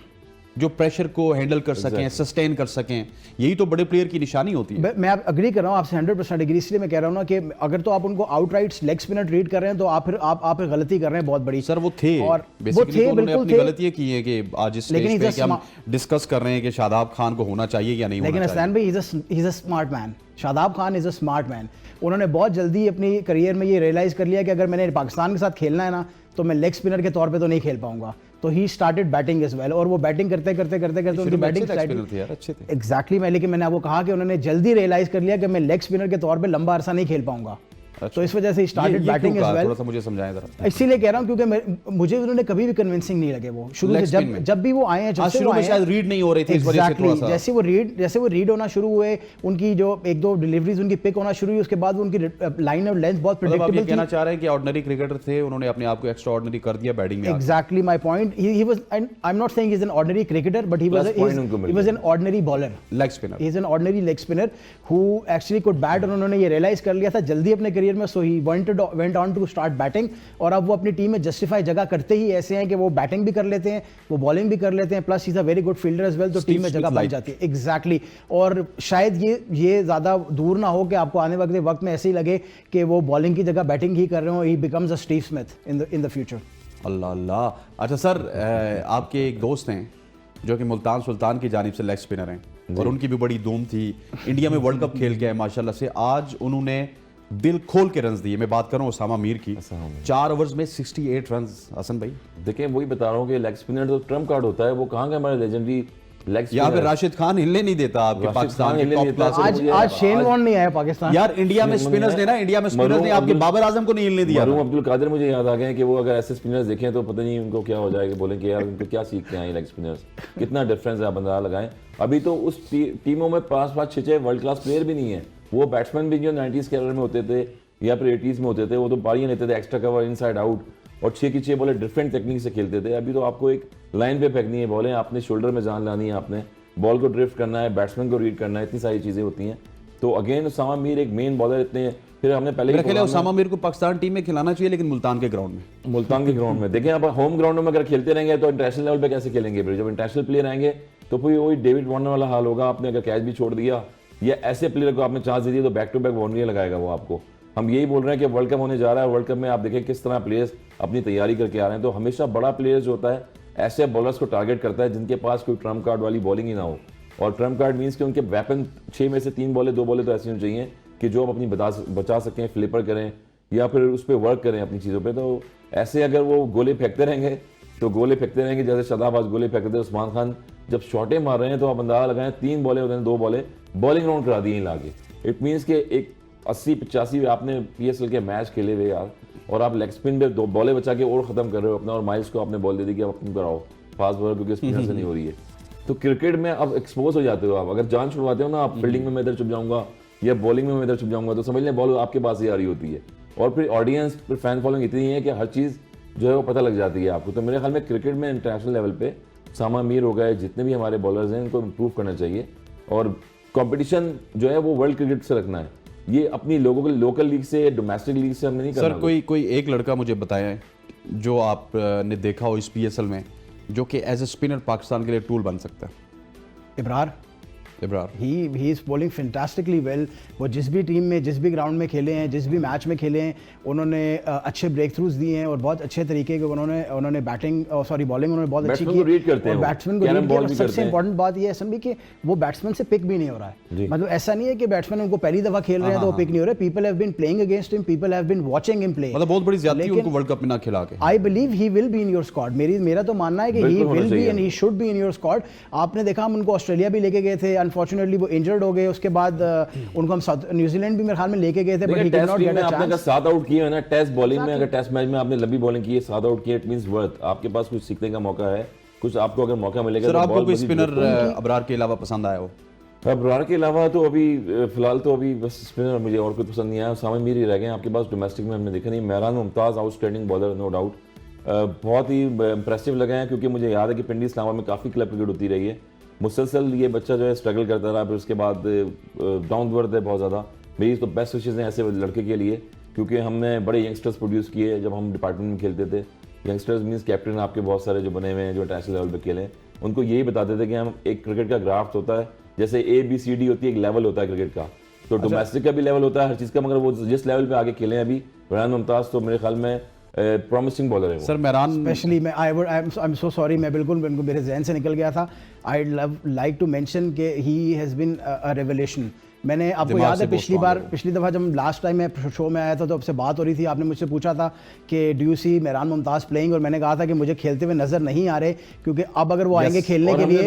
जो प्रेशर को हैंडल कर सकें, सस्टेन कर सकें। यही तो बड़े प्लेयर की निशानी होती है। मैं अग्री कर रहा हूँ आपसे 100% एग्री। इसलिए मैं कह रहा हूँ ना कि अगर तो आप उनको आउटराइट लेग स्पिनर ट्रीट कर रहे हैं तो आप फिर गलती कर रहे हैं बहुत बड़ी। सर वो थे, और वो थे, तो बिल्कुल अपनी गलतियां की है कि आज इस स्टेज पे कि हम डिस्कस कर रहे हैं कि शादाब खान को होना चाहिए या नहीं होना चाहिए। लेकिन हसन भाई ही is a smart man. Shadab Khan is a smart man. उन्होंने बहुत जल्दी अपनी करियर में ये रियलाइज़ कर लिया कि अगर मैंने पाकिस्तान के साथ खेलना है ना, तो मैं लेग स्पिनर के तौर पे तो नहीं खेल पाऊंगा। तो he started batting as well, और वो बैटिंग करते उनकी बैटिंग एग्जैक्टली मैंने आपको कहा कि उन्होंने जल्दी रियलाइज़ कर लिया कि मैं लेग स्पिनर के तौर पे लंबा अरसा नहीं खेल पाऊंगा। तो इस वजह से स्टार्टेड बैटिंग एज वेल। थोड़ा सा मुझे समझाएं जरा। इसीलिए कह रहा हूं क्योंकि मुझे उन्होंने कभी भी कन्विंसिंग नहीं लगे वो शुरू से। जब भी वो आए हैं, शुरू में शायद रीड नहीं हो रही थी, इस वजह से थोड़ा सा जैसे वो रीड होना शुरू हुए, उनकी जो 1-2 डिलीवरीज उनकी पिक होना शुरू हुई, उसके बाद उनकी लाइन ऑफ लेंथ बहुत प्रेडिक्टेबल थी। कहना चाह रहे हैं कि ऑर्डिनरी क्रिकेटर थे, उन्होंने अपने आप को एक्स्ट्रा ऑर्डिनरी कर दिया बैटिंग में। Exactly my point. He was, I am not saying he is an ordinary cricketer, but he was an ordinary bowler, leg spinner. He is an ordinary leg spinner who actually could bat, और उन्होंने ये रियलाइज कर लिया था जल्दी अपने करियर में। सो ही went on to start batting, और अब वो अपनी टीम में जस्टिफाई जगह करते ही ऐसे हैं कि वो बैटिंग भी कर लेते हैं, वो बॉलिंग भी कर लेते हैं, plus he is a very good fielder as well, तो टीम में जगह बन जाती है। एग्जैक्टली। और शायद ये ज़्यादा दूर ना हो कि आपको आने वाले वक्त में ऐसे ही लगे कि वो बॉलिंग की जगह बैटिंग ही कर रहे हो। He becomes a Steve Smith in the future. Allah Allah. अच्छा सर, आपके एक दोस्त हैं जो कि मुल्तान सुल्तान की जानिब से लेग स्पिनर हैं, और उनकी भी बड़ी धूम थी, इंडिया में वर्ल्ड कप खेल के हैं माशाल्लाह से। आज उन्होंने दिल खोल के रन्स दिए। मैं बात कर रहा हूँ उसामा मीर की, 4 ओवर्स में 68 रन्स। हसन भाई देखिए, वही बता रहा हूँ कि लेग स्पिनर तो ट्रम्प कार्ड होता है। वो कहाँ का हमारे लेजेंडरी लेग यहाँ पे राशिद खान हिलने नहीं देता आपके राशिद पाकिस्तान खान के हिलने टॉप नहीं देता। क्लास। आज शेन वॉर्न नहीं आया पाकिस्तान। यार इंडिया में स्पिनर्स ने ना, इंडिया में स्पिनर्स ने आपके बाबर आजम को नहीं हिलने दिया। मरूम अब्दुल कादिर मुझे याद आ गए कि वो अगर ऐसे स्पिनर्स देखें तो पता नहीं उनको क्या हो जाएगा, बोलें कि यार उनको क्या सीख के आए लेग स्पिनर्स, कितना डिफरेंस है, आप अंदाजा लगाएं। अभी तो उस टीमों में 5-5 6-6 वर्ल्ड क्लास प्लेयर भी नहीं है। वो बैट्समैन भी जो 90s के में होते थे या फिर 80s में होते थे, वो तो पारियां लेते थे एक्स्ट्रा कवर इनसाइड आउट और 6 की 6 बॉलें डिफरेंट टेक्निक से खेलते थे। अभी तो आपको एक लाइन पे फेंकनी है बॉलें, आपने शोल्डर में जान लानी है, आपने बॉल को ड्रिफ्ट करना है, बैट्समैन को रीड करना है, इतनी सारी चीजें होती हैं। तो अगेन उसामा मीर एक मेन बॉलर इतने, फिर हमने पहले मेरा ख्याल है उसामा मीर को पाकिस्तान टीम में खिलाना चाहिए, लेकिन मुल्तान के ग्राउंड में। मुल्तान के ग्राउंड में देखें, आप होम ग्राउंड में अगर खेलते रहेंगे तो इंटरनेशनल लेवल पे कैसे खेलेंगे? फिर जब इंटरनेशनल प्लेयर आएंगे तो फिर वही डेविड वार्नर वाला हाल होगा। आपने अगर कैच भी छोड़ दिया या ऐसे प्लेयर को आपने चांस दे दिया तो बैक टू बैक बाउंड्री लगाएगा वो आपको। हम यही बोल रहे हैं कि वर्ल्ड कप होने जा रहा है, वर्ल्ड कप में आप देखें किस तरह प्लेयर्स अपनी तैयारी करके आ रहे हैं। तो हमेशा बड़ा प्लेयर्स जो होता है ऐसे बॉलर्स को टारगेट करता है जिनके पास कोई ट्रम्प कार्ड वाली बॉलिंग ही ना हो। और ट्रम्प कार्ड मीन्स कि उनके वेपन 6 में से 3 बॉलें 2 बॉलें तो ऐसी होनी चाहिए कि जो आप अपनी बचा सकें, फ्लिपर करें या फिर उस पर वर्क करें अपनी चीज़ों पे। तो ऐसे अगर वो गोले फेंकते रहेंगे तो गोले फेंकते रहेंगे, जैसे शादाबाज गोले फेंकते थे, उस्मान खान जब शॉटे मार रहे हैं तो आप अंदाजा लगाएं 3 बॉलें होते हैं, 2 बॉलें बॉलिंग राउंड करा दी लाके। इट मीन्स के एक 80-85 आपने PSL के मैच खेले हुए यार, और आप लेग स्पिन पे 2 बॉलें बचा के और खत्म कर रहे हो अपना, और माइल्स को आपने बॉल दे दी कि आप तुम कराओ फास्ट बॉलर क्योंकि स्पिनर से नहीं हो रही है। तो क्रिकेट में अब एक्सपोज हो जाते हो आप, अगर जान छुड़वाते हो ना आप, फील्डिंग में मैं इधर छुप जाऊंगा या बॉलिंग में मैं इधर छुप जाऊंगा, तो समझ लें बॉल आपके पास ही आ रही होती है। और फिर ऑडियंस, फिर फैन फॉलोइंग इतनी है कि हर चीज़ जो है वो पता लग जाती है आपको। तो मेरे ख्याल में क्रिकेट में इंटरनेशनल लेवल पे उसामा मीर हो गए, जितने भी हमारे बॉलर्स हैं, इनको इम्प्रूव करना चाहिए और कंपटीशन जो है वो वर्ल्ड क्रिकेट से रखना है। ये अपनी लोगों के लोकल लीग से, डोमेस्टिक लीग से हमने नहीं करना। सर कोई एक लड़का मुझे बताएं जो आपने देखा हो इस PSL में, जो कि एज ए स्पिनर पाकिस्तान के लिए टूल बन सकता है। Ibrar Ibrar he is bowling fantastically well. वो जिस भी टीम में, जिस भी ग्राउंड में खेले हैं, जिस भी मैच में खेले हैं, उन्होंने अच्छे ब्रेक थ्रूज दिए हैं और बहुत अच्छे तरीके के उन्होंने बैटिंग बॉलिंग उन्होंने बहुत अच्छी की। रीड करते हैं, बैट्समैन को रीड किया। सबसे इंपॉर्टेंट बात ये है कि वो बैट्समैन से पिक भी नहीं हो रहा है। मतलब ऐसा नहीं है कि बैट्समैन उनको पहली दफा खेल रहे हैं तो वो पिक नहीं हो रहे। People have been playing against him, people have been watching him play. मतलब बहुत बड़ी ज्यादती उनको वर्ल्ड कप में ना खिला के। I believe he will be in your squad. मेरा तो मानना है कि he will be and he should be in your squad. आपने देखा हम उनको ऑस्ट्रेलिया भी लेके गए थे, अनफॉर्चुनेटली वो इंजर्ड हो गए। उसके बाद उनको हम न्यूजीलैंड भी मेरे ख्याल में लेके गए थे, but he did not get a chance. 7 out किए है ना टेस्ट बॉलिंग में, अगर टेस्ट मैच में आपने लंबी बॉलिंग की है, 7 आउट किए, इट मींस वर्थ। आपके पास कुछ सीखने का मौका है, कुछ आपको अगर मौका मिलेगा। सर आपको कोई स्पिनर अबरार के अलावा पसंद आया हो? अबरार के अलावा तो अभी फिलहाल तो अभी बस स्पिनर मुझे और कोई पसंद नहीं आया। उसामा मीर ही रह गए आपके पास। डोमेस्टिक में हमने देखा नहीं। Mehran Mumtaz outstanding bowler no doubt, बहुत ही इंप्रेसिव लगे हैं, क्योंकि मुझे याद है कि पिंडी इस्लामाबाद में काफ़ी क्लब क्रिकेट होती रही है। मुसलसल ये बच्चा जो है स्ट्रगल करता रहा, फिर उसके बाद डाउन टू अर्थ है बहुत ज़्यादा। मेरी तो बेस्ट विशेज़ हैं ऐसे लड़के के लिए, क्योंकि हमने बड़े यंगस्टर्स प्रोड्यूस किए जब हम डिपार्टमेंट में खेलते थे। यंगस्टर्स मीन्स कैप्टन आपके बहुत सारे जो बने हुए हैं जो इंटरनेशनल लेवल पे खेले, उनको यही बताते थे कि हम एक क्रिकेट का ग्राफ्ट होता है, जैसे ABCD होती है, एक लेवल होता है क्रिकेट का, तो डोमेस्टिक का भी लेवल होता है हर चीज़ का। मगर वो जिस लेवल पे आगे खेले अभी मेहरान मुमताज़, तो मेरे ख्याल में प्रॉमिसिंग बॉलर है sir. Mehran specially I am so sorry, मैं बिल्कुल मेरे जहन से निकल गया था। आई लाइक टू मेंशन कि he has been a revelation. मैंने आपको याद है पिछली दफ़ा जब लास्ट टाइम मैं शो में आया था तो आपसे बात हो रही थी, आपने मुझसे पूछा था कि do you see Mehran Mumtaz playing, और मैंने कहा था कि मुझे खेलते हुए नजर नहीं आ रहे, क्योंकि अब अगर वो आएंगे खेलने के लिए,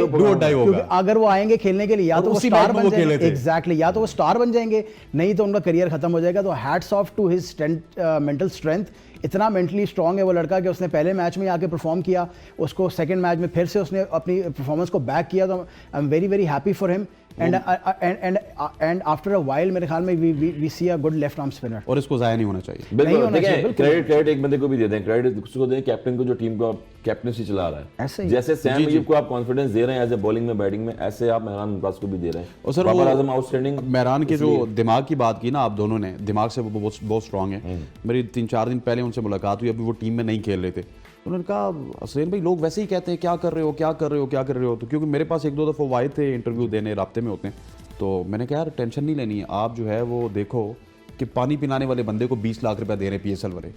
अगर वो आएंगे खेलने के लिए या तो वो स्टार बन जाएंगे, एग्जैक्टली, या तो वो स्टार बन जाएंगे, नहीं तो उनका करियर खत्म हो जाएगा। तो hats off to his mental strength. इतना मेंटली स्ट्रॉन्ग है वो लड़का कि उसने पहले मैच में आके परफॉर्म किया, उसको सेकंड मैच में फिर से उसने अपनी परफॉर्मेंस को बैक किया। तो I am very very happy for him. And after a while मेरे ख्याल में we see a good left arm spinner. और इसको जाया नहीं होना चाहिए। बिल्कुल, क्रेडिट एक बंदे को भी दे दें, क्रेडिट उसको दें, कैप्टन को, जो टीम को कैप्टनसी चला रहा है। ऐसे जैसे सैम अयूब को आप कॉन्फिडेंस दे रहे हैं एज ए बॉलिंग में, बैटिंग में, ऐसे आप मेहरान मुमताज़ को भी दे रहे हैं। और सर बाबर आजम आउटस्टैंडिंग। मेहरान के जो दिमाग की बात की ना आप दोनों ने, दिमाग से वो बहुत स्ट्रांग है। मेरी 3-4 दिन पहले उनसे मुलाकात हुई, अभी वो टीम में नहीं खेल रहे थे। उन्होंने कहा हसनैन भाई लोग वैसे ही कहते हैं क्या कर रहे हो क्या कर रहे हो क्या कर रहे हो। तो क्योंकि मेरे पास 1-2 दफ़ा वो आए थे इंटरव्यू देने, राब्ते में होते हैं, तो मैंने कहा यार टेंशन नहीं लेनी है, आप जो है वो देखो कि पानी पिलाने वाले बंदे को 20 लाख रुपया दे रहे हैं PSL वाले,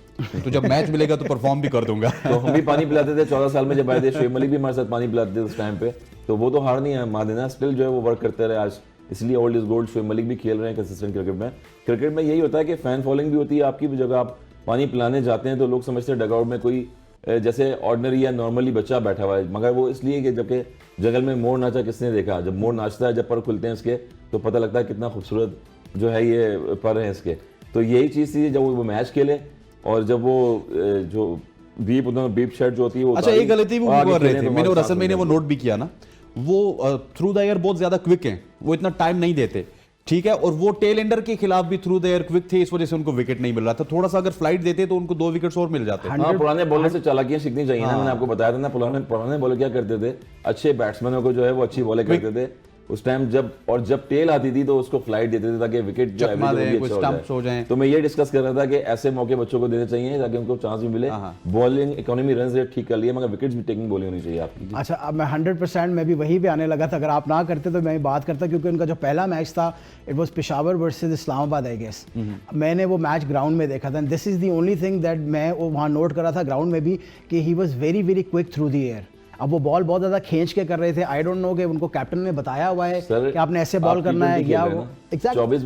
तो जब मैच मिलेगा तो परफॉर्म भी कर दूंगा। तो हम भी पानी पिलाते थे 14 साल में जब आए थे, शुएब मलिक भी हमारे साथ पानी पिलाते थे उस टाइम पे, तो वो तो हार नहीं है मान देना, स्टिल जो है वो वर्क करते रहे आज, इसलिए old is gold. Shoaib Malik भी खेल रहे हैं कंसिस्टेंट क्रिकेट में। क्रिकेट में यही होता है कि फैन फॉलोइंग भी होती है आपकी, जगह आप पानी पिलाने जाते हैं तो लोग समझते हैं डगआउट में कोई जैसे ऑर्डिनरी या नॉर्मली बच्चा बैठा हुआ है, मगर वो इसलिए कि जबकि जंगल में मोर नाचा किसने देखा, जब मोर नाचता है, जब पर खुलते हैं इसके तो पता लगता है कितना खूबसूरत जो है ये पर हैं इसके। तो यही चीज़ थी जब वो मैच खेले और जब वो जो बीप शर्ट जो होती है वो अच्छा, एक गलती वो कर रहे थे, मैंने और असल में ने वो नोट भी किया ना, वो थ्रू द एयर बहुत ज्यादा क्विक हैं, वो इतना टाइम नहीं देते, ठीक है, और वो टेल एंडर के खिलाफ भी थ्रू द एयर क्विक थे, इस वजह से उनको विकेट नहीं मिल रहा था। थोड़ा सा अगर फ्लाइट देते तो उनको 2 विकेट्स और मिल जाते। हाँ, पुराने बॉलर से चालाकियां सीखनी चाहिए ना, मैंने आपको बताया था ना, पुराने बॉलर क्या करते थे, अच्छे बैट्समैनों को जो है वो अच्छी बॉलें करते थे उस टाइम, जब टेल आती थी तो उसको फ्लाइट देते थे ताकि विकेट जो है हो जाए। तो मैं ये डिस्कस कर रहा था कि ऐसे मौके बच्चों को देने चाहिए ताकि उनको चांस भी मिले। बॉलिंग इकोनॉमी रन रेट ठीक कर लिया, मगर विकेट्स भी टेकिंग बॉलिंग होनी चाहिए आपकी। अच्छा, अब मैं 100% मैं भी वही पे आने लगा था, अगर आप ना करते तो मैं बात करता, क्योंकि उनका जो पहला मैच था it was Peshawar versus Islamabad I guess. मैंने वो मैच ग्राउंड में देखा था, this is the only thing that मैं वहाँ नोट कर रहा था ग्राउंड में भी, कि he was very very quick through the air. अब वो बॉल बहुत ज़्यादा खींच के कर रहे थे, आई डोंट नो कि उनको कैप्टन ने बताया हुआ है कि आपने ऐसे बॉल करना है या वो एग्जैक्ट 24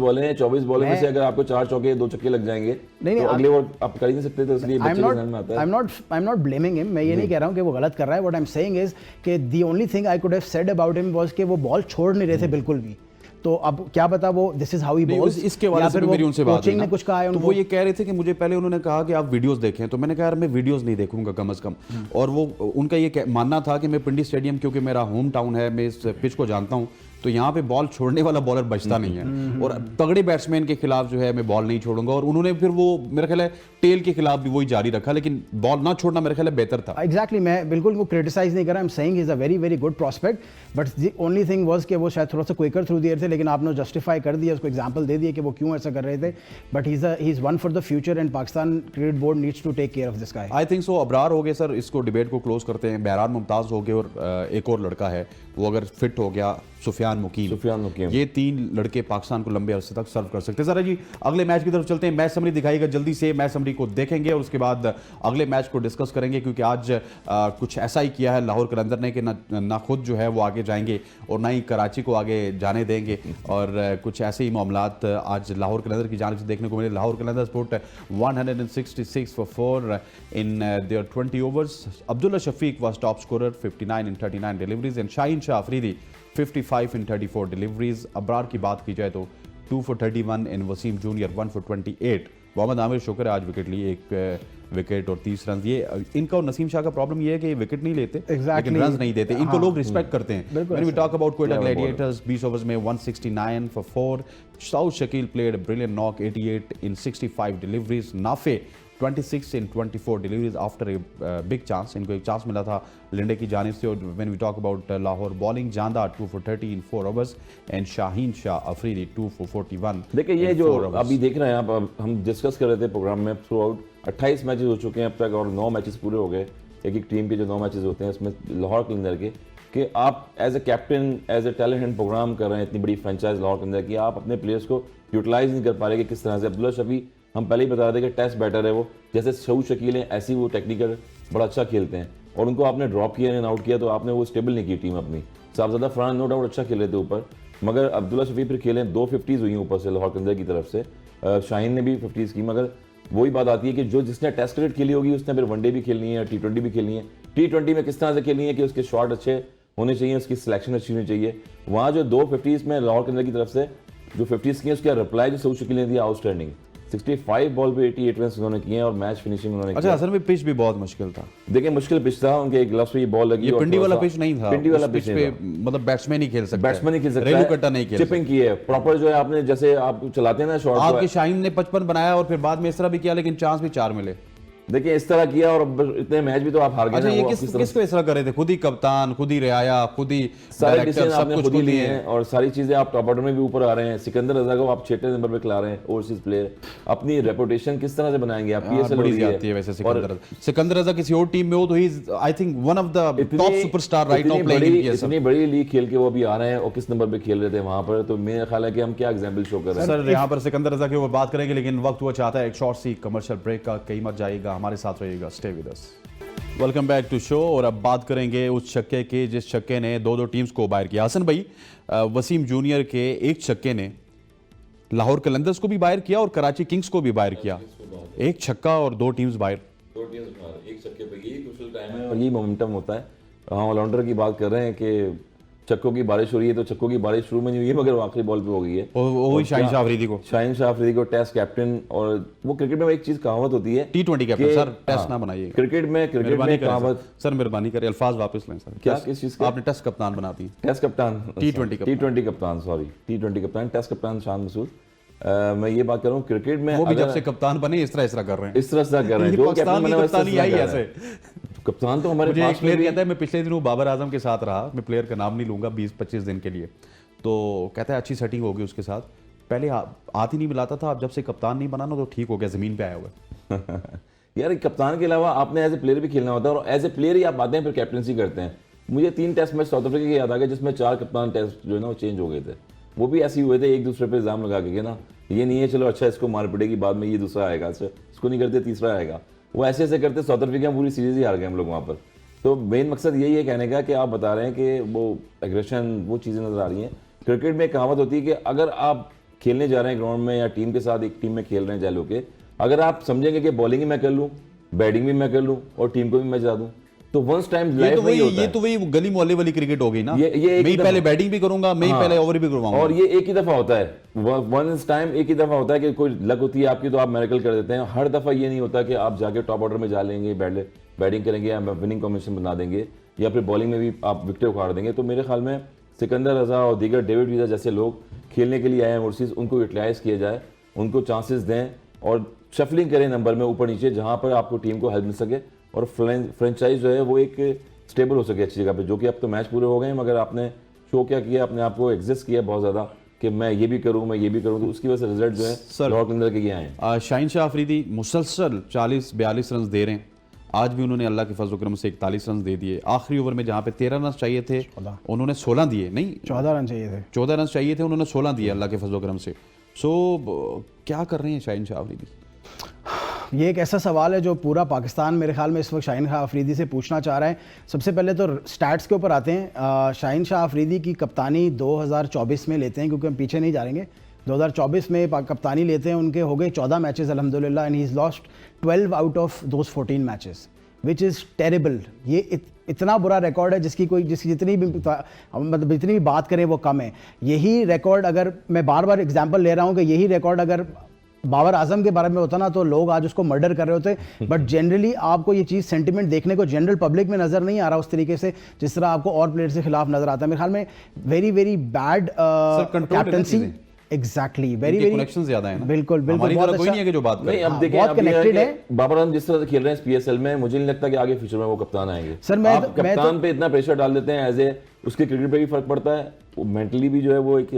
बॉलें में से अगर आपको 4 चौके 2 छक्के लग जाएंगे नहीं, तो अगले ओवर आप कर ही नहीं सकते, तो इसलिए बच्चे के ध्यान में आता है। I am not blaming him, मैं ये नहीं कह रहा हूँ कि वो गलत कर रहा है, what I am saying is कि the only thing I could have said about him was कि वो बॉल छोड़ नहीं रहे थे बिल्कुल भी। तो अब क्या पता वो this is how he balls, इसके वाले से भी मेरी उनसे बात हुई ना, कुछ कहा है तो वो ये कह रहे थे कि मुझे पहले उन्होंने कहा कि आप वीडियोस देखें, तो मैंने कहा यार मैं वीडियोस नहीं देखूंगा कम से कम, और वो उनका ये मानना था कि मैं पिंडी स्टेडियम, क्योंकि मेरा होम टाउन है, मैं इस पिच को जानता हूँ, तो यहाँ पे बॉल छोड़ने वाला बॉलर बचता नहीं है, और तगड़े बैट्समैन के खिलाफ जो है मैं बॉल नहीं छोड़ूंगा, और उन्होंने फिर वो मेरा ख्याल है टेल के खिलाफ भी वही जारी रखा, लेकिन बॉल ना छोड़ना मेरे ख्याल है बेहतर था। एग्जैक्टली, मैं बिल्कुल उनको क्रिटिसाइज नहीं कर रहा, आई am saying he is a very very good prospect, but the only thing was कि वो शायद थोड़ा सा क्विकर थ्रू द एयर थे, लेकिन आपने जस्टिफाई कर दिया, उसको एग्जांपल दे दिया कि वो क्यों ऐसा कर रहे थे, but he is one for the future and Pakistan cricket board needs to take care of this guy. I think so. Abrar हो गए सर, इसको डिबेट को क्लोज करते हैं। बहरान मुमताज़ हो गए, और एक और लड़का है वो अगर फिट हो गया, सुफियान मुकीम, ये 3 लड़के पाकिस्तान को लंबे अरसे तक सर्व कर सकते हैं। जरा जी अगले मैच की तरफ चलते हैं, मैच समरी दिखाएगा जल्दी से, मैच समरी को देखेंगे और उसके बाद अगले मैच को डिस्कस करेंगे, क्योंकि आज कुछ ऐसा ही किया है लाहौर कलंदर ने कि ना खुद जो है वो आगे जाएंगे और ना ही कराची को आगे जाने देंगे, और कुछ ऐसे ही मामलात आज लाहौर कलंदर की जानिब से देखने को मिले। लाहौर कलंदर sport 166 for 4 in their 20 overs. Abdullah Shafiq was top scorer, 59 in 39 deliveries, and Shaheen Shah Afridi 55 in 34 deliveries. Abrar की बात की जाए तो 2 for 31 in Wasim junior 1 for 28. Mohammad Amir शुक्र आज विकेट लिए, 1 विकेट और 30 रन। ये इनका और नसीम शाह का प्रॉब्लम ये है कि विकेट नहीं लेते, लेकिन रन नहीं देते, इनको लोग रिस्पेक्ट करते हैं। When we talk about Quetta Gladiators, 20 overs में 169 for 4. Saud Shakil played a brilliant knock, 88 in 65 deliveries. Nafe 26 in 24 deliveries after a big chance. इनको एक चांस मिला था लिंडे की जानिब से। और when we talk about Lahore bowling, जांदा 2 for 30 in 4 overs and Shaheen Shah Afridi 2 for 41। देखिए ये जो अभी देख रहे हैं आप, हम डिस्कस कर रहे थे प्रोग्राम में, थ्रू आउट 28 मैचेस हो चुके हैं अब तक, और 9 मैचेस पूरे हो गए। एक टीम के जो 9 मैचेस होते हैं उसमें लाहौर कलंदर के, कि आप as a captain, as a talent hunt programme कर रहे हैं, इतनी बड़ी फ्रेंचाइज लाहौर कलंदर की, आप अपने प्लेयर्स को यूटिलाइज नहीं कर पा रहे कि किस तरह से। अब्दुल्ला शफी हम पहले ही बता रहे थे कि टेस्ट बैटर है वो, जैसे सऊद शकील हैं ऐसी वो टेक्निकल बड़ा अच्छा खेलते हैं, और उनको आपने ड्रॉप किया एंड आउट किया तो आपने वो स्टेबल नहीं की टीम अपनी। साहबजादा फरहान नो डाउट अच्छा खेल रहे थे ऊपर, मगर अब्दुल्ला शफी फिर खेले 2 50s हुई ऊपर से लाहौर कलंदर की तरफ से। शाहीन ने भी 50s की, मगर वही बात आती है कि जो जिसने टेस्ट क्रिकेट खेली होगी उसने फिर वनडे भी खेलनी है, T20 भी खेलनी है। T20 में किस तरह से खेलनी है कि उसके शॉट अच्छे होने चाहिए, उसकी सिलेक्शन अच्छी होनी चाहिए। वहाँ जो 2 50s में लाहौर कलंदर की तरफ से जो 50s की है, उसका रिप्लाई जो सऊद शकील ने दिया आउटस्टैंडिंग, 65 बॉल पे 88 रन उन्होंने किए और मैच फिनिशिंग उन्होंने अच्छा, असल में पिच भी बहुत मुश्किल था। देखिए मुश्किल पिच था, उनके एक ग्लव्स पे ये बॉल लगी, ये पिंडी वाला पिच नहीं था, पिंडी वाला पिच पे मतलब बैट्समैन ही खेल सकता है, बैट्समैन ही खेल सकता है, रेलू कट्टा नहीं खेल सकता। चिपिंग की है प्रॉपर, जो है आपने जैसे आप चलाते हैं ना शॉट, आपके शाहीन ने 55 बनाया और फिर बाद में इस तरह भी किया, लेकिन चांस भी 4 मिले। देखिए इस तरह किया और इतने मैच भी तो आप हार गए। अच्छा, ये किसको इस तरह कर रहे थे? खुद ही कप्तान, खुद ही रियाया, खुद ही सारे डिसीजन आपने खुद ही लिए हैं, और सारी चीजें आप टॉप ऑर्डर में भी ऊपर आ रहे हैं। सिकंदर रजा को आप 6 नंबर पे खिला रहे हैं, ओवरसीज प्लेयर, अपनी रेपुटेशन किस तरह से बनाएंगे आप? पीएसएल बड़ी जाती है वैसे सिकंदर रजा किसी और टीम में हो तो ही I think one of the top superstar right now playing in PSL. इतनी बड़ी लीग खेल के वो अभी आ रहे हैं और किस नंबर पे खेल रहे थे वहां पर, तो मेरा ख्याल है कि हम क्या एग्जांपल शो कर रहे हैं। सर यहाँ पर सिकंदर रजा के ऊपर बात करेंगे, लेकिन वक्त हुआ चाहता है एक शॉर्ट सी कमर्शियल ब्रेक का। कहीं मत जाइएगा, हमारे साथ रहिएगा, stay with us. Welcome back to show. और अब बात करेंगे उस छक्के की जिस छक्के ने 2 टीम्स को बाहर किया। हसन भाई, वसीम जूनियर के एक छक्के ने लाहौर कलंदर्स को भी बाहर किया और कराची किंग्स को भी बाहर किया। एक छक्का और 2 टीम्स बाहर। एक छक्के पे ये है और यही मोमेंटम होता है। हम ऑलराउंडर की बात कर रहे हैं कि छक्कों की बारिश हो रही है, तो छक्कों की बारिश शुरू में नहीं हुई है, मगर वो आखिरी बॉल पे हो गई है। वही शाहीन शाह अफरीदी को, टेस्ट कैप्टन। और वो क्रिकेट में एक चीज कहावत होती है, T20 कैप्टन। सर टेस्ट ना बनाइए क्रिकेट में कहावत। सर मेहरबानी करें, अल्फाज वापस लें सर। क्या, किस चीज का? आपने टेस्ट कप्तान बना दी। टेस्ट कप्तान, T20 कप्तान, सॉरी, T20 कप्तान, टेस्ट कप्तान शान मसूद। मैं ये बात कर रहा हूँ क्रिकेट में, वो भी जब से कप्तान बने इस तरह कर रहे हैं, इस तरह कर रहे हैं। जो पाकिस्तान की कप्तानी आई ऐसे। कप्तान तो हमारे पास प्लेयर कहता है, मैं पिछले दिनों बाबर आजम के साथ रहा, मैं प्लेयर का नाम नहीं लूंगा, 20-25 दिन के लिए, तो कहता है अच्छी सेटिंग होगी उसके साथ, पहले हाथ ही नहीं मिलाता था, अब जब से कप्तान नहीं बना ना तो ठीक हो गया, जमीन पे आया हुआ है। यार कप्तान के अलावा आपने एज ए प्लेयर भी खेलना होता है, और एज ए प्लेयर ही आप आते हैं फिर कैप्टनसी करते हैं। मुझे 3 टेस्ट मैच साउथ अफ्रीका के याद आ गए जिसमें 4 कप्तान टेस्ट जो है ना वो चेंज हो गए थे। वो भी ऐसे ही हुए थे, एक दूसरे पे इल्जाम लगा के ना, ये नहीं है चलो अच्छा इसको मार पड़ेगी, बाद में ये दूसरा आएगा, अच्छा इसको नहीं करते तीसरा आएगा। वो ऐसे ऐसे करते साउथ अफ्रीका में पूरी सीरीज ही हार गए हम लोग वहाँ पर। तो मेन मकसद यही है कहने का कि आप बता रहे हैं कि वो एग्रेशन, वो चीज़ें नजर आ रही हैं। क्रिकेट में एक कहावत होती है कि अगर आप खेलने जा रहे हैं ग्राउंड में या टीम के साथ, एक टीम में खेल रहे हैं जालो के, अगर आप समझेंगे कि बॉलिंग ही मैं कर लूँ, बैटिंग भी मैं कर लूँ और टीम को भी मैं जिता दूँ, तो वंस टाइम लाइफ में होता है। ये तो वही गली मोहल्ले वाली क्रिकेट हो गई ना। ये मैं पहले बैटिंग भी करूंगा, मैं पहले ओवर भी करवाऊंगा, और ये एक ही दफा होता है, वंस टाइम एक ही दफा होता है कि कोई लक होती है आपकी तो आप मेरेकल कर देते हैं। हर दफा ये नहीं होता कि आप जाके टॉप ऑर्डर में जा लेंगे, बैटिंग करेंगे या विनिंग कॉम्बिनेशन बना देंगे या फिर बॉलिंग में भी आप विकेट उखाड़ देंगे। तो मेरे ख्याल में सिकंदर रजा और दीगर डेविड वीजा जैसे लोग खेलने के लिए आए हैं ओवरसीज, उनको यूटिलाइज किया जाए, उनको चांसेस दें और शफलिंग करें नंबर में ऊपर नीचे, जहां पर आपको टीम को हेल्प मिल सके और फ्रेंचाइज जो है वो एक स्टेबल हो सके अच्छी जगह पे। जो कि अब तो मैच पूरे हो गए हैं, मगर आपने शो क्या किया, अपने आप को एग्जिस्ट किया बहुत ज़्यादा कि मैं ये भी करूँ, मैं ये भी करूँ, तो उसकी वजह से रिजल्ट जो है लाहौर के अंदर के ये आए हैं। शाहीन शाह अफरीदी मुसलसल 40-42 रन दे रहे हैं, आज भी उन्होंने अल्लाह के फजल करम से 41 रन दे दिए। आखिरी ओवर में जहाँ पे 13 रन चाहिए थे उन्होंने 16 दिए, नहीं 14 रन चाहिए थे, 14 रन चाहिए थे, उन्होंने 16 दिए अल्लाह के फजल करम से। क्या कर रहे हैं शाहीन शाह अफरीदी? ये एक ऐसा सवाल है जो पूरा पाकिस्तान मेरे ख्याल में इस वक्त शाहीन शाह अफरीदी से पूछना चाह रहा है। सबसे पहले तो स्टैट्स के ऊपर आते हैं। शाहीन शाह अफरीदी की कप्तानी 2024 में लेते हैं, क्योंकि हम पीछे नहीं जा रहेंगे। 2024 में कप्तानी लेते हैं, उनके हो गए 14 मैचेस अल्हम्दुलिल्लाह, and he is lost 12 out of those 14 matches, which is terrible. ये इतना बुरा रिकॉर्ड है जिसकी जितनी भी बात करें वो कम है। यही रिकॉर्ड, अगर मैं बार बार एग्जांपल ले रहा हूँ कि यही रिकॉर्ड अगर बाबर आजम के बारे में होता ना तो लोग आज उसको मर्डर कर रहे होते। बट जनरली आपको ये चीज़ सेंटिमेंट देखने को जनरल पब्लिक में नज़र नहीं आ रहा उस तरीके से जिस तरह आपको और प्लेयर्स के खिलाफ नजर आता है। मेरे ख्याल में very very bad captaincy. Exactly, very very connection ज्यादा है ना। बिल्कुल बिल्कुल, बहुत कोई नहीं है कि जो बात नहीं, अब देखिए बहुत कनेक्टेड है। बाबर आजम जिस तरह से खेल रहे हैं पीएसएल में, मुझे नहीं लगता कि आगे फ्यूचर में वो कप्तान आएंगे। सर आप कप्तान पे इतना प्रेशर डाल देते हैं, एज ए उसके क्रिकेट पे भी फर्क पड़ता है, मेंटली भी जो है वो एक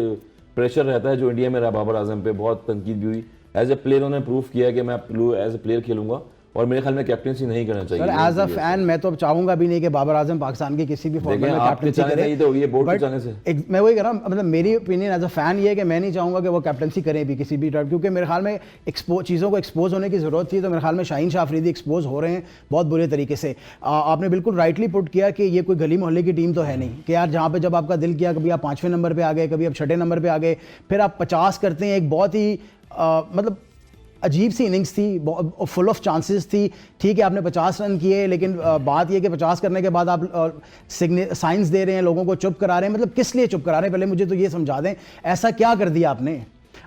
प्रेशर रहता है जो इंडिया में रहा। बाबर आजम पे बहुत तनकीद भी हुई, एज ए प्लेयर उन्होंने प्रूव किया कि मैं एज ए प्लेयर खेलूंगा और मेरे ख्याल में कैप्टनसी नहीं करना चाहिए। सर एज अ फैन मैं तो चाहूंगा भी नहीं कि बाबर आजम पाकिस्तान की किसी भी फॉर्मेट में कैप्टनसी करे। तो ये बोर्ड के चाहने से मैं वही कह रहा हूँ, मतलब मेरी ओपिनियन एज अ फैन ये है कि मैं नहीं चाहूंगा कि वो कैप्टनसी करें भी किसी भी टाइप, क्योंकि मेरे ख्याल में चीज़ों को एक्सपोज होने की ज़रूरत थी। तो मेरे ख्याल में शाहीन शाह अफरीदी एक्सपोज हो रहे हैं बहुत बुरे तरीके से। आपने बिल्कुल राइटली पुट किया कि ये कोई गली मोहल्ले की टीम तो है नहीं कि यार जहाँ पे जब आपका दिल किया कभी आप 5वें नंबर पर आ गए, कभी आप 6ठे नंबर पर आ गए, फिर आप 50 करते हैं। एक बहुत ही मतलब अजीब सी इनिंग्स थी, फुल ऑफ चांसेस थी। ठीक है आपने 50 रन किए, लेकिन बात यह कि 50 करने के बाद आप साइंस दे रहे हैं, लोगों को चुप करा रहे हैं। मतलब किस लिए चुप करा रहे हैं, पहले मुझे तो ये समझा दें, ऐसा क्या कर दिया आपने?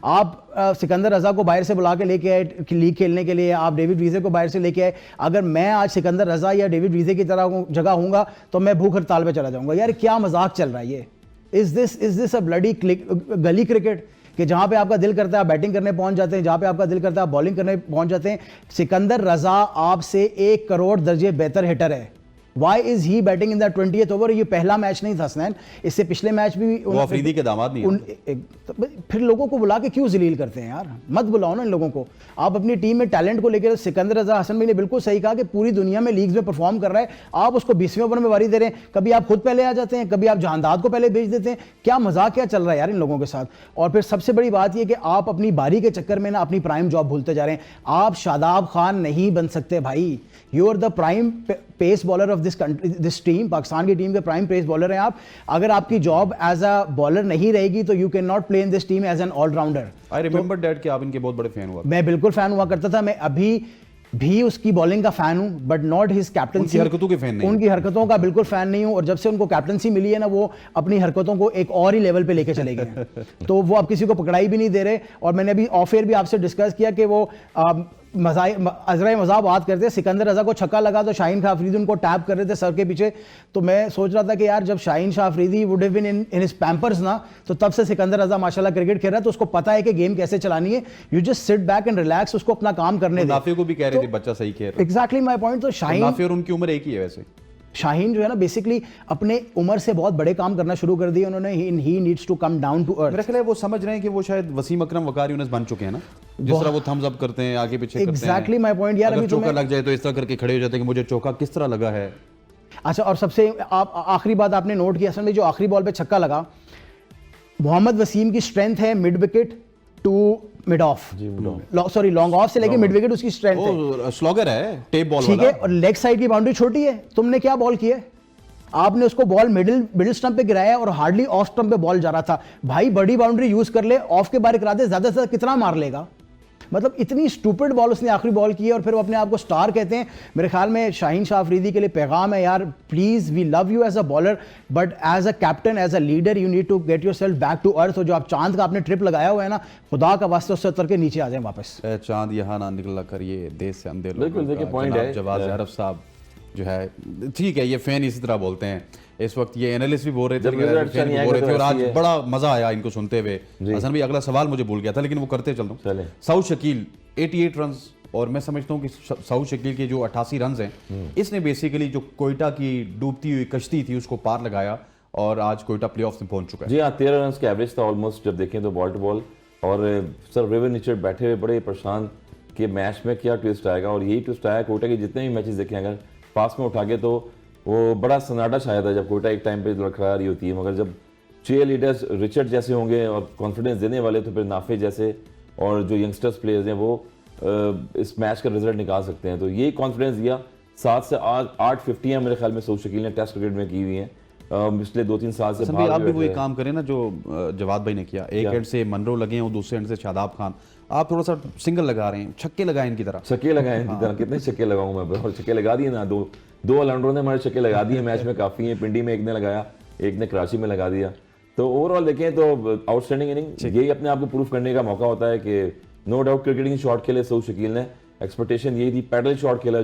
आप सिकंदर रजा को बाहर से बुला के लेके आए लीग खेलने के लिए, आप डेविड वीजे को बाहर से लेके आए। अगर मैं आज सिकंदर रजा या डेविड वीजे की तरह जगह हूँगा तो मैं भूख हड़ताल पे चला जाऊँगा। यार क्या मजाक चल रहा है ये? इज दिस अ ब्लडी गली क्रिकेट कि जहां पे आपका दिल करता है आप बैटिंग करने पहुंच जाते हैं, जहां पे आपका दिल करता है आप बॉलिंग करने पहुंच जाते हैं। सिकंदर रजा आपसे 1 करोड़ दर्जे बेहतर हिटर है। Why is he batting in the 20th over? ये पहला मैच नहीं था हसनैन, इससे पिछले मैच भी वो अफरीदी के दामाद नहीं है। फिर लोगों को बुला के क्यों जलील करते हैं यार? मत बुलाओ ना इन लोगों को। आप अपनी टीम में टैलेंट को लेकर, सिकंदर रजा, हसन भाई ने बिल्कुल सही कहा कि पूरी दुनिया में लीग्स में परफॉर्म कर रहा है, आप उसको 20वें ओवर में बारी दे रहे हैं। कभी आप खुद पहले आ जाते हैं, कभी आप जहांदाद को पहले भेज देते हैं। क्या मजाक क्या चल रहा है यार इन लोगों के साथ? और फिर सबसे बड़ी बात यह कि आप अपनी बारी के चक्कर में ना अपनी प्राइम जॉब भूलते जा रहे हैं। आप शादाब खान नहीं बन सकते भाई। You are the prime pace bowler of this team, Pakistan की टीम के प्राइम पेस बॉलर हैं आप। अगर आपकी जॉब एज अ बॉलर नहीं रहेगी तो you can not play in this team as an allrounder. I remember that कि आप इनके बहुत बड़े फैन हुआ। मैं बिल्कुल फैन हुआ करता था। मैं अभी भी उसकी बॉलिंग का फैन हूं, बट नॉट हिज कैप्टनसी। उनकी हरकतों के फैन नहीं। उनकी हरकतों का बिल्कुल फैन नहीं हूं, और जब से उनको कैप्टनसी मिली है ना, वो अपनी हरकतों को एक और ही लेवल पे लेके चले गए हैं। तो वो अब किसी को पकड़ाई भी नहीं दे रहे। और मैंने अभी ऑफ एयर भी आपसे डिस्कस किया कि वो अजरा मजाक बात करते हैं, सिकंदर रजा को छक्का लगा तो शाहीन शाह अफरीदी उनको टैप कर रहे थे सर के पीछे। तो मैं सोच रहा था कि यार, जब Shaheen Shah Afridi would have been in his Pampers ना, तो तब से सिकंदर रजा माशाल्लाह क्रिकेट खेल रहा है, तो उसको पता है कि गेम कैसे चलानी है। You just sit back and relax, उसको अपना काम करने दे। नाफे को भी कह रहे थे बच्चा सही खेल रहा है। Exactly my point. तो शाहीन, नाफे और उनकी उम्र एक ही है वैसे। शाहीन जो है ना, बेसिकली अपने उम्र से बहुत बड़े काम करना शुरू कर दिए उन्होंने। He needs to come down to earth. मेरा ख्याल है वो समझ रहे हैं कि वो शायद वसीम अकरम वकार यूनुस बन चुके हैं ना, जिस तरह वो थम्स अप करते हैं, आगे पीछे करते हैं। एग्जैक्टली माय पॉइंट यार। अगर अभी चौका लग जाए तो इस तरह करके खड़े हो जाते हैं कि मुझे चौका किस तरह लगा है। अच्छा, और सबसे आखिरी बात आपने नोट किया असल में, जो आखिरी बॉल पे छक्का लगा, मोहम्मद वसीम की स्ट्रेंथ है mid wicket to mid off, sorry long off से लेके मिड विकेट उसकी स्ट्रेंथ है। वो स्लॉगर है, टेप बॉल ठीक है, वाला। और लेग साइड की बाउंड्री छोटी है। तुमने क्या बॉल किया? आपने उसको बॉल मिडिल स्टंप पे गिराया और हार्डली ऑफ स्टंप पे बॉल जा रहा था। भाई बड़ी बाउंड्री यूज कर ले, ऑफ के बाहर करा दे, ज्यादा से ज्यादा कितना मार लेगा? मतलब इतनी स्टूपिड बॉल उसने आखिरी बॉल की है, और फिर वो अपने आप को स्टार कहते हैं। मेरे ख्याल में शाहीन शाह अफरीदी के लिए पैगाम है, यार please, we love you as a bowler, but as a captain, as a leader, you need to get yourself back to earth. और जो आप चांद का आपने ट्रिप लगाया हुआ है ना, खुदा का वास्ते उससे उतर के नीचे आ जाए वापस। चांद यहाँ ना निकला कर ये देश से अंधे लोगों बिल्कुल, देखिए का। पॉइंट जनाब है। जवाद अरब साहब जो है, ठीक है, ये फैन इसी तरह बोलते हैं। इस वक्त ये एनालिस्ट भी बोल रहे थे, जब रिजल्ट अच्छा नहीं आएगा तो और आज ऐसी है। बड़ा मजा आया इनको सुनते हुए। हसन भाई, अगला सवाल मुझे भूल गया था, लेकिन वो करते चल चलें। दूं। साउथ शकील 88 रन, और मैं समझता हूँ कि साउथ शकील के जो 88 रन हैं, इसने बेसिकली जो कोयटा की डूबती हुई कश्ती थी उसको पार लगाया, और आज कोयटा प्लेऑफ्स में पहुंच चुका है। जी हाँ, 13 रन का एवरेज था ऑलमोस्ट, जब देखें तो बॉल टू बॉल। और सर रेवन रिचर्ड बैठे हुए बड़े परेशान कि मैच में क्या ट्विस्ट आएगा, और यही ट्विस्ट आया। कोयटा के जितने भी मैचेस देखे अगर पास में उठा के, तो वो बड़ा सन्नाटा छाया था जब कोयटा एक टाइम पे लड़खड़ा रही होती है। मगर जब चीयर लीडर्स रिचर्ड जैसे होंगे और कॉन्फिडेंस देने वाले, तो फिर नाफे जैसे और जो यंगस्टर्स प्लेयर्स हैं वो इस मैच का रिजल्ट निकाल सकते हैं। तो यही कॉन्फिडेंस दिया। 7 से 8 50 मेरे ख्याल में सऊद शकील ने टेस्ट क्रिकेट में की हुई हैं पिछले 2-3 साल से। आप भी वही काम करें ना जो जवाद भाई ने किया। एक एंड से मनरो लगे हैं और दूसरे एंड से शादाब खान। आप थोड़ा सा सिंगल लगा रहे हैं, छक्के लगाएं इनकी तरह। छक्के लगाएं इनकी तरह, कितने छक्के लगाऊं मैं? और छक्के लगा दिए ना, दो ऑलराउंडरों ने हमारे छक्के लगा दिए मैच में, काफ़ी हैं। पिंडी में एक ने लगाया, एक ने कराची में लगा दिया। तो ओवरऑल देखें तो आउटस्टैंडिंग इनिंग, यही अपने आप को प्रूफ करने का मौका होता है कि नो डाउट क्रिकेटिंग शॉट खेले सऊद शकील ने। एक्सपेक्टेशन यही थी, पैडल शॉट खेला,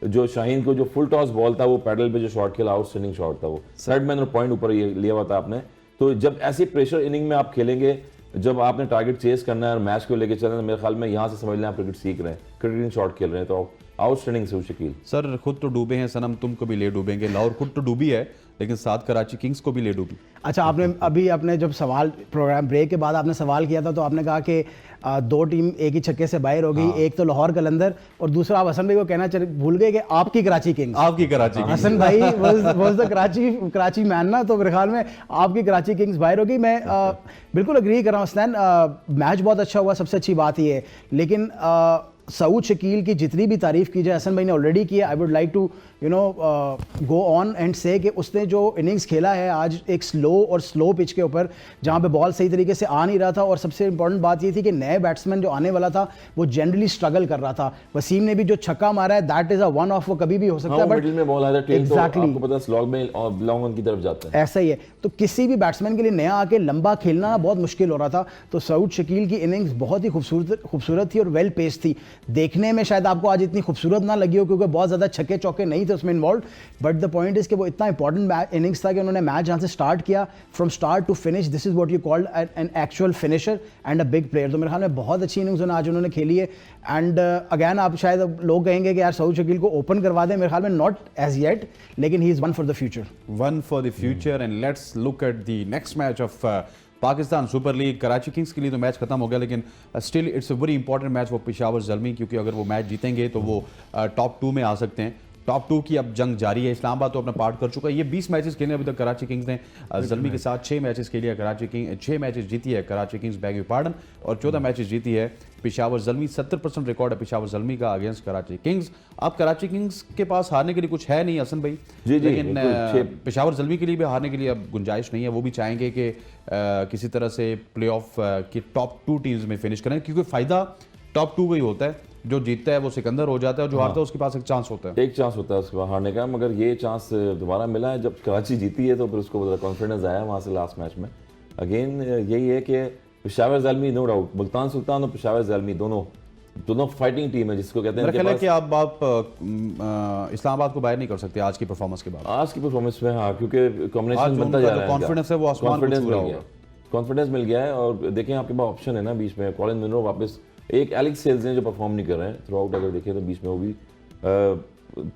जो शाहीन को जो फुल टॉस बॉल था वो पैडल पे जो शॉट खेला, आउटस्टैंडिंग शॉट था वो। थर्ड मैन और पॉइंट ऊपर ये लिया हुआ था आपने। तो जब ऐसी प्रेशर इनिंग में आप खेलेंगे, जब आपने टारगेट चेस करना है और मैच को लेकर चलना है, मेरे ख्याल में यहाँ से समझ लें आप क्रिकेट सीख रहे हैं, क्रिकेटिंग शॉट खेल रहे हैं। तो आउटस्टैंडिंग सऊद शकील। सर खुद तो डूबे हैं सनम, तुमको भी ले डूबेंगे। लाहौर खुद तो डूबी है, लेकिन साथ कराची किंग्स को भी ले डूबी। अच्छा, आपने जब सवाल प्रोग्राम ब्रेक के बाद आपने सवाल किया था, तो आपने कहा कि 2 टीम एक ही छक्के से बाहर हो गई। एक तो लाहौर कलंदर, और दूसरा आप हसन भाई को कहना भूल गए कि आपकी कराची किंग्स। आपकी कराची किंग्स। हसन भाई वाज द कराची मैन ना, तो मेरे ख्याल में आपकी कराची किंग्स बाहर होगी। मैं बिल्कुल अग्री कर रहा हूँ हसनैन, मैच बहुत अच्छा हुआ, सबसे अच्छी बात ये है। लेकिन सऊद शकील की जितनी भी तारीफ की जाए, हसन भाई ने ऑलरेडी की है। I would like to go on and से कि उसने जो इनिंग्स खेला है आज एक स्लो पिच के ऊपर, जहाँ पे बॉल सही तरीके से आ नहीं रहा था। और सबसे इंपॉर्टेंट बात ये थी कि नए बैट्समैन जो आने वाला था वो जनरली स्ट्रगल कर रहा था। वसीम ने भी जो छक्का मारा है, that is a one of, वो कभी भी हो सकता है, बट मिडिल में बॉल आ रहा है, एग्जैक्टली आपको पता है स्लॉग में लॉन्ग ऑन की तरफ जाता है। ऐसा ही है। तो किसी भी बैट्समैन के लिए नया आके लंबा खेलना बहुत मुश्किल हो रहा था। तो सऊद शकील की इनिंग्स बहुत ही खूबसूरत थी और वेल पेस थी। देखने में शायद आपको आज इतनी खूबसूरत ना लगी हो क्योंकि बहुत ज़्यादा छक्के चौके नहीं थे उसमें involve, but the point is कि वो इतना इंपॉर्टेंट इनिंग्स था कि उन्होंने मैच जहाँ से स्टार्ट किया, from start to finish, this is what you called an actual finisher and a big player. तो मेरे ख्याल में बहुत अच्छी इनिंग्स आज उन्होंने खेली है। एंड अगैन आप शायद लोग कहेंगे कि यार सऊद शकील को ओपन करवा दें, मेरे ख्याल में नॉट एज येट, लेकिन ही is one for the future. One for the future. And let's look at the next match of Pakistan super league. Karachi Kings के लिए तो मैच खत्म हो गया, लेकिन still it's a very important match for Peshawar Zalmi, क्योंकि अगर वो मैच जीतेंगे तो वो टॉप 2 में आ सकते हैं। टॉप 2 की अब जंग जारी है। इस्लामाबाद तो अपना पार्ट कर चुका है। ये 20 मैचेस खेले अभी तक कराची किंग्स ने। ज़ल्मी के साथ 6 मैचेस खेले हैं कराची किंग्स, 6 मैचेस जीती है Karachi Kings, bag you pardon, और 14 मैचेस जीती है पेशावर ज़ल्मी। 70% रिकॉर्ड है पेशावर ज़ल्मी का अगेंस्ट कराची किंग्स। अब कराची किंग्स के पास हारने के लिए कुछ है नहीं हसन भाई, लेकिन पेशावर ज़ल्मी के लिए भी हारने के लिए अब गुंजाइश नहीं है। वो भी चाहेंगे कि किसी तरह से प्ले ऑफ की टॉप 2 टीम्स में फिनिश करें, क्योंकि फ़ायदा टॉप 2 का ही होता है। जो जीतता है वो सिकंदर हो जाता है और जो हारता है उसके पास एक चांस होता है। एक चांस होता है उसके बाद हारने का, मगर ये चांस दोबारा मिला है जब कराची जीती है, तो फिर उसको ज़रा कॉन्फिडेंस आया वहाँ से लास्ट मैच में। अगेन यही है कि पेशावर ज़ल्मी नो डाउट, मुल्तान सुल्तान और पेशावर ज़ल्मी दोनों फाइटिंग टीम है जिसको कहते हैं। मेरा ख्याल है कि आप इस्लामाबाद को बाहर नहीं कर सकते आज की परफॉर्मेंस के बाद। आज की परफॉर्मेंस में हाँ, क्योंकि कॉम्बिनेशन बनता जा रहा है, कॉन्फिडेंस है वो आसमान को छू रहा होगा। कॉन्फिडेंस मिल गया है। और देखें आपके पास ऑप्शन है ना बीच में, कॉलिन मिनरो वापस, एक एलेक्स सेल्स हैं जो परफॉर्म नहीं कर रहे हैं थ्रू आउट, अगर देखें तो बीच में वो भी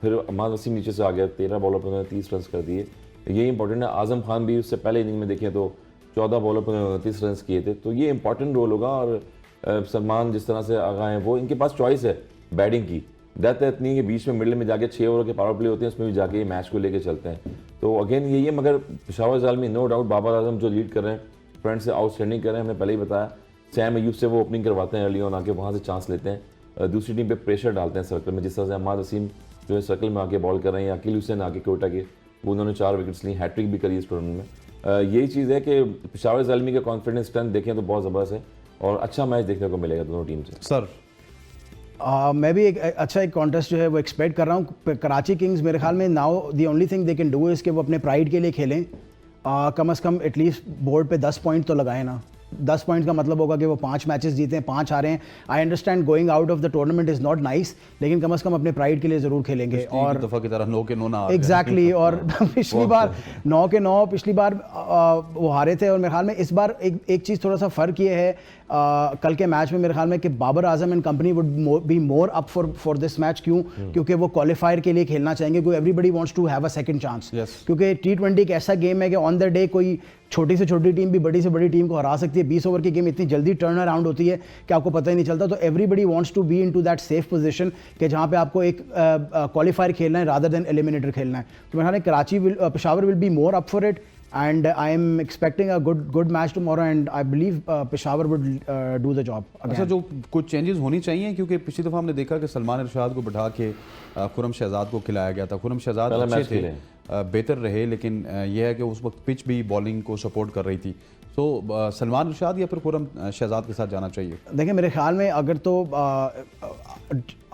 फिर अहमद वसीम नीचे से आ गया, 13 बॉलर पर उन्होंने 30 रन कर दिए, यही इंपॉर्टेंट है। आजम खान भी उससे पहले इनिंग में देखें तो 14 बॉलर पर उन्होंने 29 रन किए थे, तो ये इंपॉर्टेंट रोल होगा। और सलमान जिस तरह से आगा हैं वो, इनके पास चॉइस है बैटिंग की, डेथ है इतनी कि बीच में मिडिल में जाके 6 ओवर के पावर प्ले होते हैं, उसमें भी जाके मैच को लेके चलते हैं। तो अगेन यही है, मगर पेशावर ज़ल्मी नो डाउट बाबर आजम जो लीड कर रहे हैं, फ्रंट से आउटस्टैंडिंग कर रहे हैं, हमने पहले ही बताया। सैम अयूब से वो ओपनिंग करवाते हैं अर्ली ऑन, आके वहाँ से चांस लेते हैं, दूसरी टीम पे प्रेशर डालते हैं सर्कल में, जिस तरह से अहमद वसीम जो है सर्कल में आके बॉल कर रहे हैं, या अकील हुसैन आके कोयटा के, वो उन्होंने 4 विकेट्स ली, हैट्रिक भी करी इस टूर्नामेंट में। यही चीज़ है कि पेशावर ज़ल्मी का कॉन्फिडेंस स्ट्रेंथ देखें तो बहुत ज़बरदस्त है और अच्छा मैच देखने को मिलेगा दोनों टीम से। सर मैं भी एक कॉन्टेस्ट जो है वो एक्सपेक्ट कर रहा हूँ। कराची किंग्स मेरे ख्याल में now the only thing they can do is कि वो अपने प्राइड के लिए खेलें, कम से कम एटलीस्ट बोर्ड पे 10 पॉइंट तो लगाए ना। 10 पॉइंट का मतलब होगा कि वो 5 मैचेस जीते हैं, 5 हारे हैं। I understand going out of the tournament is not nice, लेकिन कम से कम अपने प्राइड के लिए ज़रूर खेलेंगे। और दफ़ा की तरह 9 के 9 ना एग्जैक्टली और पिछली बार 9 के 9 पिछली बार वो हारे थे। और मेरे ख्याल में इस बार एक चीज़ थोड़ा सा फ़र्क ये है कल के मैच में मेरे ख्याल में कि Babar Azam and company would be more up for this match. क्यों? क्योंकि वो क्वालिफायर के लिए खेलना चाहेंगे, क्योंकि everybody wants to have a second chance. क्योंकि T20 एक ऐसा गेम है कि ऑन द डे कोई छोटी से छोटी टीम भी बड़ी से बड़ी टीम को हरा सकती है। 20 ओवर की गेम इतनी जल्दी टर्न अराउंड होती है कि आपको पता ही नहीं चलता। तो everybody wants to be into that safe position कि जहां पे आपको एक क्वालिफायर खेलना है रादर देन एलिमिनेटर खेलना है। तो मेरे ख्याल में Peshawar will be more up for it and I am expecting a good match tomorrow and I believe Peshawar would do the job again. अच्छा, जो कुछ चेंजेस होनी चाहिए, क्योंकि पिछली दफ़ा हमने देखा कि सलमान इरशाद को बैठा के खुरम शहजाद को खिलाया गया था। खुरम शहजाद अच्छे थे, बेहतर रहे, लेकिन यह है कि उस वक्त पिच भी बॉलिंग को सपोर्ट कर रही थी। तो सलमान इरशाद या फिर खुरम शहजाद के साथ जाना चाहिए? देखिए मेरे ख्याल में अगर तो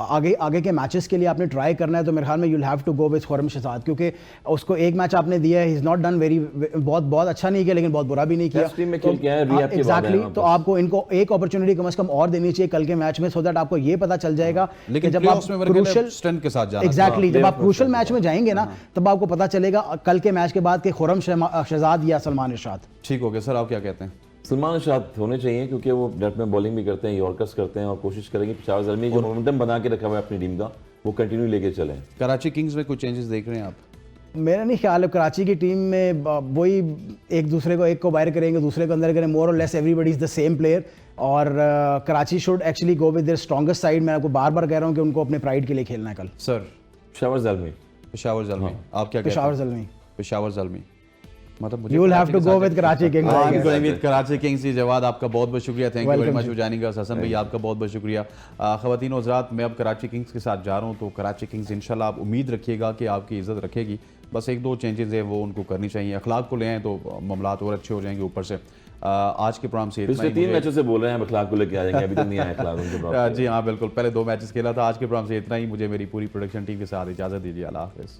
आगे के मैचेस के लिए आपने ट्राई करना है तो मेरे ख्याल में you'll have to go with Khurram Shahzad, क्योंकि उसको एक मैच आपने दिया है, he is not done very, बहुत अच्छा नहीं किया लेकिन बहुत बुरा भी नहीं किया। एग्जैक्टली, तो आपको इनको एक अपॉर्चुनिटी कम से कम और देनी चाहिए कल के मैच में, सो दैट आपको ये पता चल जाएगा। लेकिन जब आप क्रूशियल स्ट्रेंथ के साथ जाना, एग्जैक्टली, जब आप क्रूशियल मैच में जाएंगे ना तब आपको पता चलेगा कल के मैच के बाद कि खुरम शहजाद या सलमान इरशाद। ठीक हो गया सर, आप क्या कहते हैं? सलमान इरशाद होने चाहिए, क्योंकि वो डेथ में बॉलिंग भी करते हैं, यॉर्कर्स करते हैं, और कोशिश करेंगे पेशावर ज़ल्मी जो मोमेंटम बना के रखा हुआ है अपनी टीम का वो कंटिन्यू लेके चलें। कराची किंग्स में कुछ चेंजेस देख रहे हैं आप? मेरा नहीं ख्याल है कराची की टीम में वही एक को बाहर करेंगे, दूसरे को अंदर करें, मोर और less everybody is the same player. और Karachi should actually go with their strongest side. मैं आपको बार बार कह रहा हूँ कि उनको अपने प्राइड के लिए खेलना है कल। सर पेशावर ज़ल्मी, पेशावर ज़ल्मी, आप क्या कहते हैं? पेशावर ज़ल्मी, पेशावर ज़ल्मी, मतलब you will have to go with Karachi Kings. Karachi Kings. Jawad आपका बहुत बहुत शुक्रिया, thank you very much for joining us. Hasan भाई आपका बहुत बहुत शुक्रिया। ख़वातीन और हज़रात, मैं अब कराची किंग्स के साथ जा रहा हूँ, तो कराची किंग्स इंशाल्लाह आप उम्मीद रखिएगा कि आपकी इज़्ज़त रखेगी। बस 1-2 चेंजेस है वो उनको करनी चाहिए, अखलाक को ले आएँ तो मामलात और अच्छे हो जाएंगे। ऊपर से आज के प्रोग्राम से पिछले 3 मैचों से बोल रहे हैं अखलाक को लेके आ जाएंगे, अभी तक नहीं आया अखलाक उनके। जी हाँ बिल्कुल, पहले 2 मैचेस खेला था। आज के प्रोग्राम से इतना ही। मुझे मेरी पूरी प्रोडक्शन टीम के साथ इजाज़त दीजिए। अल्लाह हाफ़िज़।